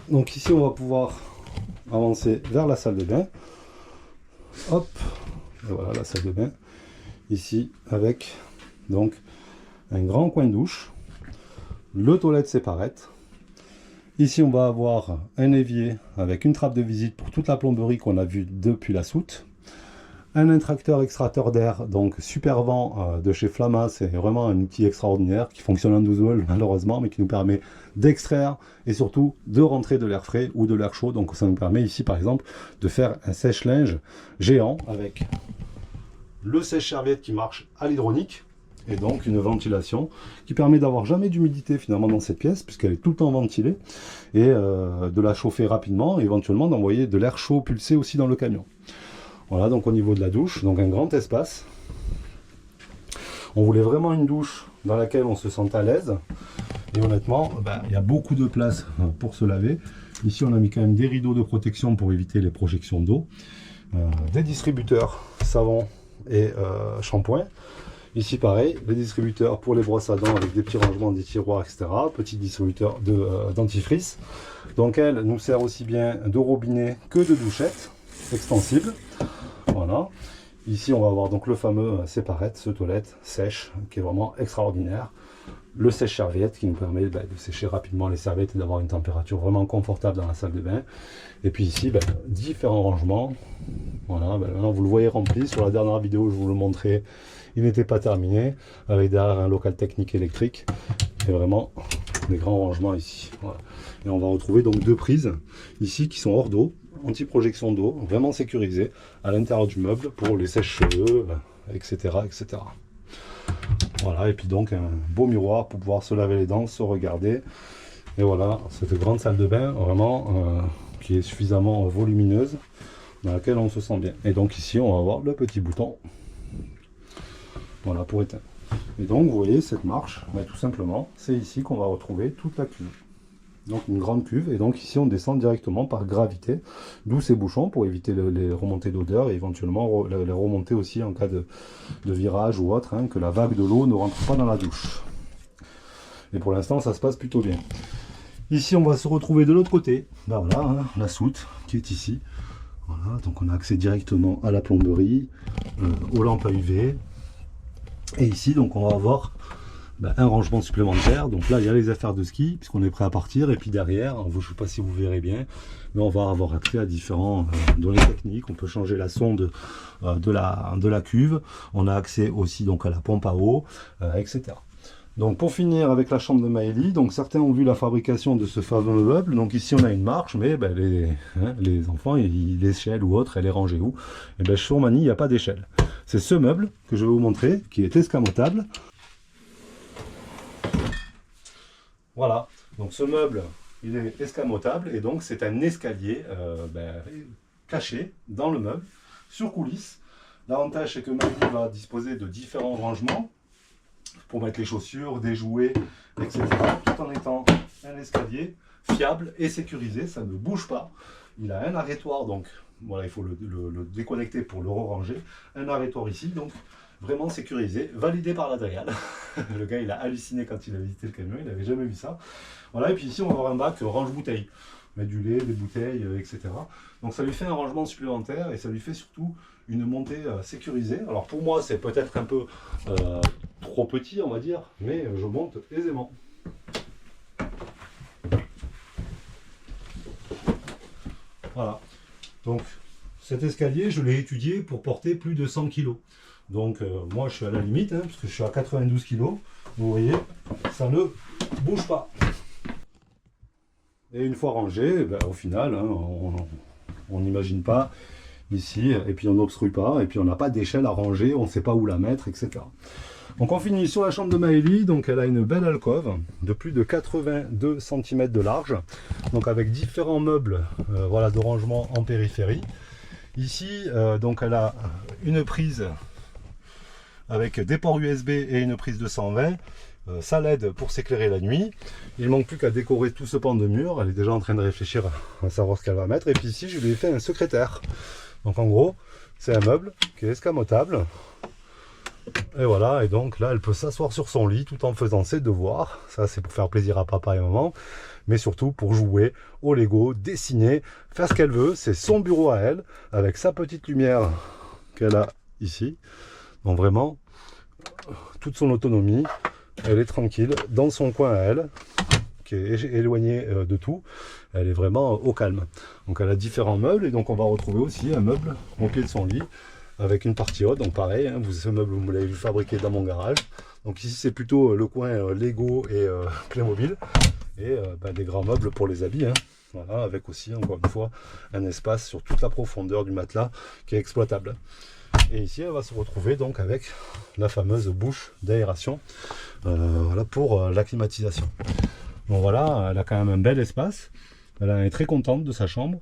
Donc ici on va pouvoir avancer vers la salle de bain. Hop, et voilà la salle de bain. Ici avec donc un grand coin de douche, le toilette séparette. Ici, on va avoir un évier avec une trappe de visite pour toute la plomberie qu'on a vue depuis la soute. Un intracteur extracteur d'air, donc super vent de chez Flamma, c'est vraiment un outil extraordinaire qui fonctionne en 12 volts malheureusement, mais qui nous permet d'extraire et surtout de rentrer de l'air frais ou de l'air chaud. Donc ça nous permet ici par exemple de faire un sèche-linge géant avec le sèche-serviette qui marche à l'hydraulique. Et donc une ventilation qui permet d'avoir jamais d'humidité finalement dans cette pièce, puisqu'elle est tout le temps ventilée, et de la chauffer rapidement, et éventuellement d'envoyer de l'air chaud pulsé aussi dans le camion. Voilà, donc au niveau de la douche, donc un grand espace. On voulait vraiment une douche dans laquelle on se sente à l'aise, et honnêtement, il y a beaucoup de place pour se laver. Ici on a mis quand même des rideaux de protection pour éviter les projections d'eau, des distributeurs savon et shampoing. Ici pareil, les distributeurs pour les brosses à dents avec des petits rangements, des tiroirs, etc. Petit distributeur de dentifrice. Donc elle nous sert aussi bien de robinet que de douchette extensible. Voilà. Ici on va avoir donc le fameux séparette, ce toilette sèche qui est vraiment extraordinaire. Le sèche-serviette qui nous permet de sécher rapidement les serviettes et d'avoir une température vraiment confortable dans la salle de bain. Et puis ici, différents rangements. Voilà, maintenant vous le voyez rempli. Sur la dernière vidéo, je vous le montrais. Il n'était pas terminé, avec derrière un local technique électrique, et vraiment des grands rangements ici. Voilà. Et on va retrouver donc deux prises ici qui sont hors d'eau, anti-projection d'eau, vraiment sécurisées à l'intérieur du meuble pour les sèche-cheveux, etc., etc. Voilà, et puis donc un beau miroir pour pouvoir se laver les dents, se regarder. Et voilà, cette grande salle de bain, vraiment, qui est suffisamment volumineuse, dans laquelle on se sent bien. Et donc ici, on va avoir le petit bouton, voilà, pour éteindre. Et donc, vous voyez, cette marche, tout simplement, c'est ici qu'on va retrouver toute la cuve. Donc une grande cuve, et donc ici on descend directement par gravité, d'où ces bouchons pour éviter les remontées d'odeur et éventuellement les remonter aussi en cas de virage ou autre, hein, que la vague de l'eau ne rentre pas dans la douche. Et pour l'instant ça se passe plutôt bien. Ici on va se retrouver de l'autre côté, ben voilà, hein, la soute qui est ici. Voilà, donc on a accès directement à la plomberie, aux lampes à UV. Et ici donc on va avoir un rangement supplémentaire. Donc là il y a les affaires de ski puisqu'on est prêt à partir, et puis derrière, je ne sais pas si vous verrez bien, mais on va avoir accès à différents données techniques. On peut changer la sonde de la cuve, on a accès aussi donc à la pompe à eau, etc. Donc pour finir avec la chambre de Maëlie, donc certains ont vu la fabrication de ce fameux meuble. Donc ici on a une marche, mais les enfants, l'échelle ou autre, elle est rangée où? Et bien chez Romani, il n'y a pas d'échelle. C'est ce meuble que je vais vous montrer, qui est escamotable. Voilà, donc ce meuble, il est escamotable, et donc c'est un escalier caché dans le meuble, sur coulisse. L'avantage, c'est que Maëlie va disposer de différents rangements pour mettre les chaussures, des jouets, etc. Tout en étant un escalier fiable et sécurisé, ça ne bouge pas. Il a un arrêtoir, donc voilà, il faut le déconnecter pour le ranger. Un arrêtoir ici, donc vraiment sécurisé, validé par l'Adrial. Le gars, il a halluciné quand il a visité le camion, il n'avait jamais vu ça. Voilà, et puis ici, on va avoir un bac range-bouteilles. Mettre du lait, des bouteilles, etc. Donc ça lui fait un rangement supplémentaire, et ça lui fait surtout une montée sécurisée. Alors pour moi, c'est peut-être un peu trop petit, on va dire, mais je monte aisément. Voilà. Donc cet escalier, je l'ai étudié pour porter plus de 100 kg. Donc moi, je suis à la limite, hein, parce que je suis à 92 kg. Vous voyez, ça ne bouge pas. Et une fois rangé, au final, hein, on n'imagine pas ici, et puis on n'obstrue pas, et puis on n'a pas d'échelle à ranger, on ne sait pas où la mettre, etc. Donc on finit sur la chambre de Maëlie. Donc elle a une belle alcôve de plus de 82 cm de large, donc avec différents meubles voilà, de rangement en périphérie. Ici, donc elle a une prise avec des ports USB et une prise de 120. Ça l'aide pour s'éclairer la nuit. Il ne manque plus qu'à décorer tout ce pan de mur. Elle est déjà en train de réfléchir à savoir ce qu'elle va mettre. Et puis ici, je lui ai fait un secrétaire. Donc en gros, c'est un meuble qui est escamotable. Et voilà, et donc là, elle peut s'asseoir sur son lit tout en faisant ses devoirs. Ça, c'est pour faire plaisir à papa et maman. Mais surtout pour jouer au Lego, dessiner, faire ce qu'elle veut. C'est son bureau à elle, avec sa petite lumière qu'elle a ici. Donc vraiment, toute son autonomie. Elle est tranquille dans son coin à elle, qui est éloignée de tout. Elle est vraiment au calme. Donc elle a différents meubles, et donc on va retrouver aussi un meuble au pied de son lit avec une partie haute. Donc pareil, hein, ce meuble, vous l'avez vu fabriqué dans mon garage. Donc ici c'est plutôt le coin Lego et Playmobil, et des grands meubles pour les habits. Hein. Voilà, avec aussi encore une fois un espace sur toute la profondeur du matelas qui est exploitable. Et ici, elle va se retrouver donc avec la fameuse bouche d'aération voilà, pour la climatisation. Bon voilà, elle a quand même un bel espace. Elle est très contente de sa chambre.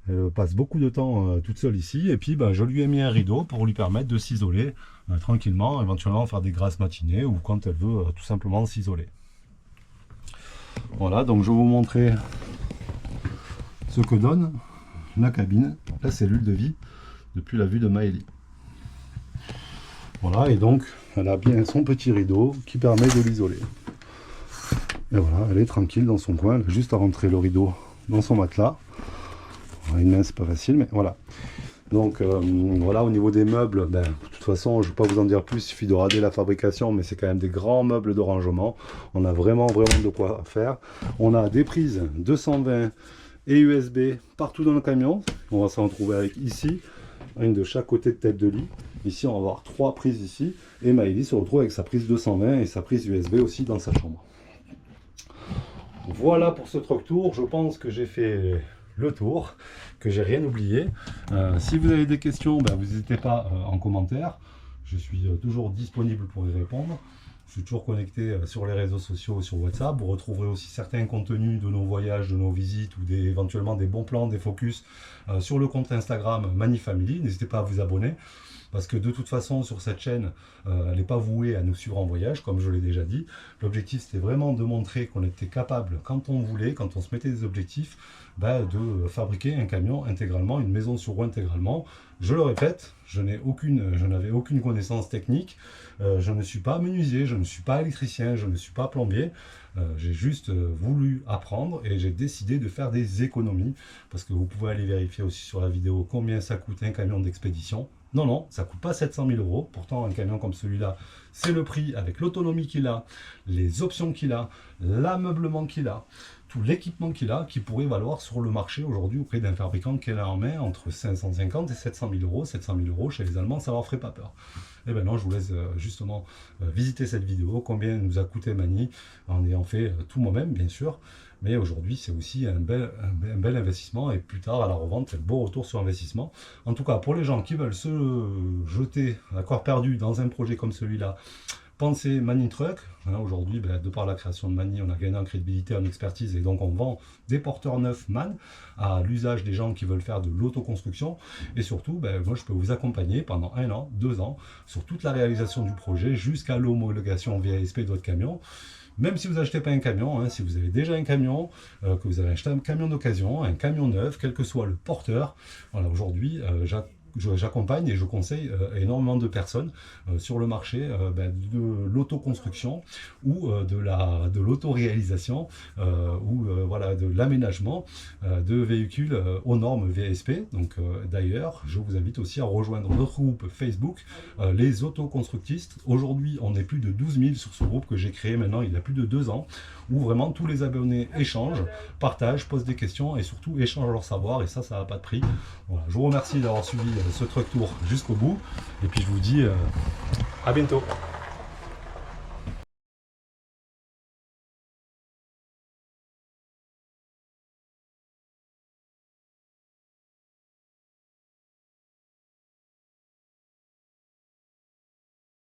Elle passe beaucoup de temps toute seule ici. Et puis je lui ai mis un rideau pour lui permettre de s'isoler tranquillement, éventuellement faire des grasses matinées ou quand elle veut tout simplement s'isoler. Voilà, donc je vais vous montrer ce que donne la cabine, la cellule de vie depuis la vue de Maëlie. Voilà, et donc elle a bien son petit rideau qui permet de l'isoler. Et voilà, elle est tranquille dans son coin, elle a juste à rentrer le rideau dans son matelas. Une main, c'est pas facile, mais voilà. Donc voilà, au niveau des meubles, de toute façon, je ne vais pas vous en dire plus, il suffit de regarder la fabrication, mais c'est quand même des grands meubles de rangement. On a vraiment de quoi faire. On a des prises 220 et USB partout dans le camion. On va s'en retrouver avec ici, une de chaque côté de tête de lit. Ici, on va avoir 3 prises ici. Et Maëlie se retrouve avec sa prise 220 et sa prise USB aussi dans sa chambre. Voilà pour ce truck tour. Je pense que j'ai fait le tour, que j'ai rien oublié. Si vous avez des questions, vous n'hésitez pas en commentaire. Je suis toujours disponible pour y répondre. Je suis toujours connecté sur les réseaux sociaux, sur WhatsApp. Vous retrouverez aussi certains contenus de nos voyages, de nos visites ou éventuellement des bons plans, des focus sur le compte Instagram Manifamily. N'hésitez pas à vous abonner parce que de toute façon sur cette chaîne, elle n'est pas vouée à nous suivre en voyage, comme je l'ai déjà dit. L'objectif c'était vraiment de montrer qu'on était capable, quand on voulait, quand on se mettait des objectifs, de fabriquer un camion intégralement, une maison sur roue intégralement. Je le répète, je n'avais aucune connaissance technique, je ne suis pas menuisier, je ne suis pas électricien, je ne suis pas plombier, j'ai juste voulu apprendre et j'ai décidé de faire des économies, parce que vous pouvez aller vérifier aussi sur la vidéo combien ça coûte un camion d'expédition. Non, ça ne coûte pas 700 000 €. Pourtant, un camion comme celui-là, c'est le prix avec l'autonomie qu'il a, les options qu'il a, l'ameublement qu'il a, tout l'équipement qu'il a, qui pourrait valoir sur le marché aujourd'hui auprès d'un fabricant qui a en main entre 550 et 700 000 €. 700 000 € chez les Allemands, ça leur ferait pas peur. Et ben non, je vous laisse justement visiter cette vidéo, combien nous a coûté Mani, en ayant fait tout moi-même, bien sûr. Mais aujourd'hui, c'est aussi un bel investissement et plus tard, à la revente, c'est le beau retour sur investissement. En tout cas, pour les gens qui veulent se jeter à corps perdu dans un projet comme celui-là, pensez Mani Truck. Aujourd'hui, de par la création de Mani, on a gagné en crédibilité, en expertise, et donc on vend des porteurs neufs MAN à l'usage des gens qui veulent faire de l'autoconstruction. Et surtout, moi je peux vous accompagner pendant 1 an, 2 ans, sur toute la réalisation du projet, jusqu'à l'homologation VASP de votre camion. Même si vous n'achetez pas un camion, si vous avez déjà un camion, que vous avez acheté un camion d'occasion, un camion neuf, quel que soit le porteur, voilà, aujourd'hui, j'accompagne et je conseille énormément de personnes sur le marché de l'autoconstruction ou de l'autoréalisation ou voilà, de l'aménagement de véhicules aux normes VASP. Donc d'ailleurs, je vous invite aussi à rejoindre notre groupe Facebook, les autoconstructistes. Aujourd'hui, on est plus de 12 000 sur ce groupe que j'ai créé maintenant il y a plus de 2 ans, où vraiment tous les abonnés échangent, partagent, posent des questions et surtout échangent leur savoir, et ça n'a pas de prix. Voilà, je vous remercie d'avoir suivi ce truck tour jusqu'au bout, et puis je vous dis à bientôt.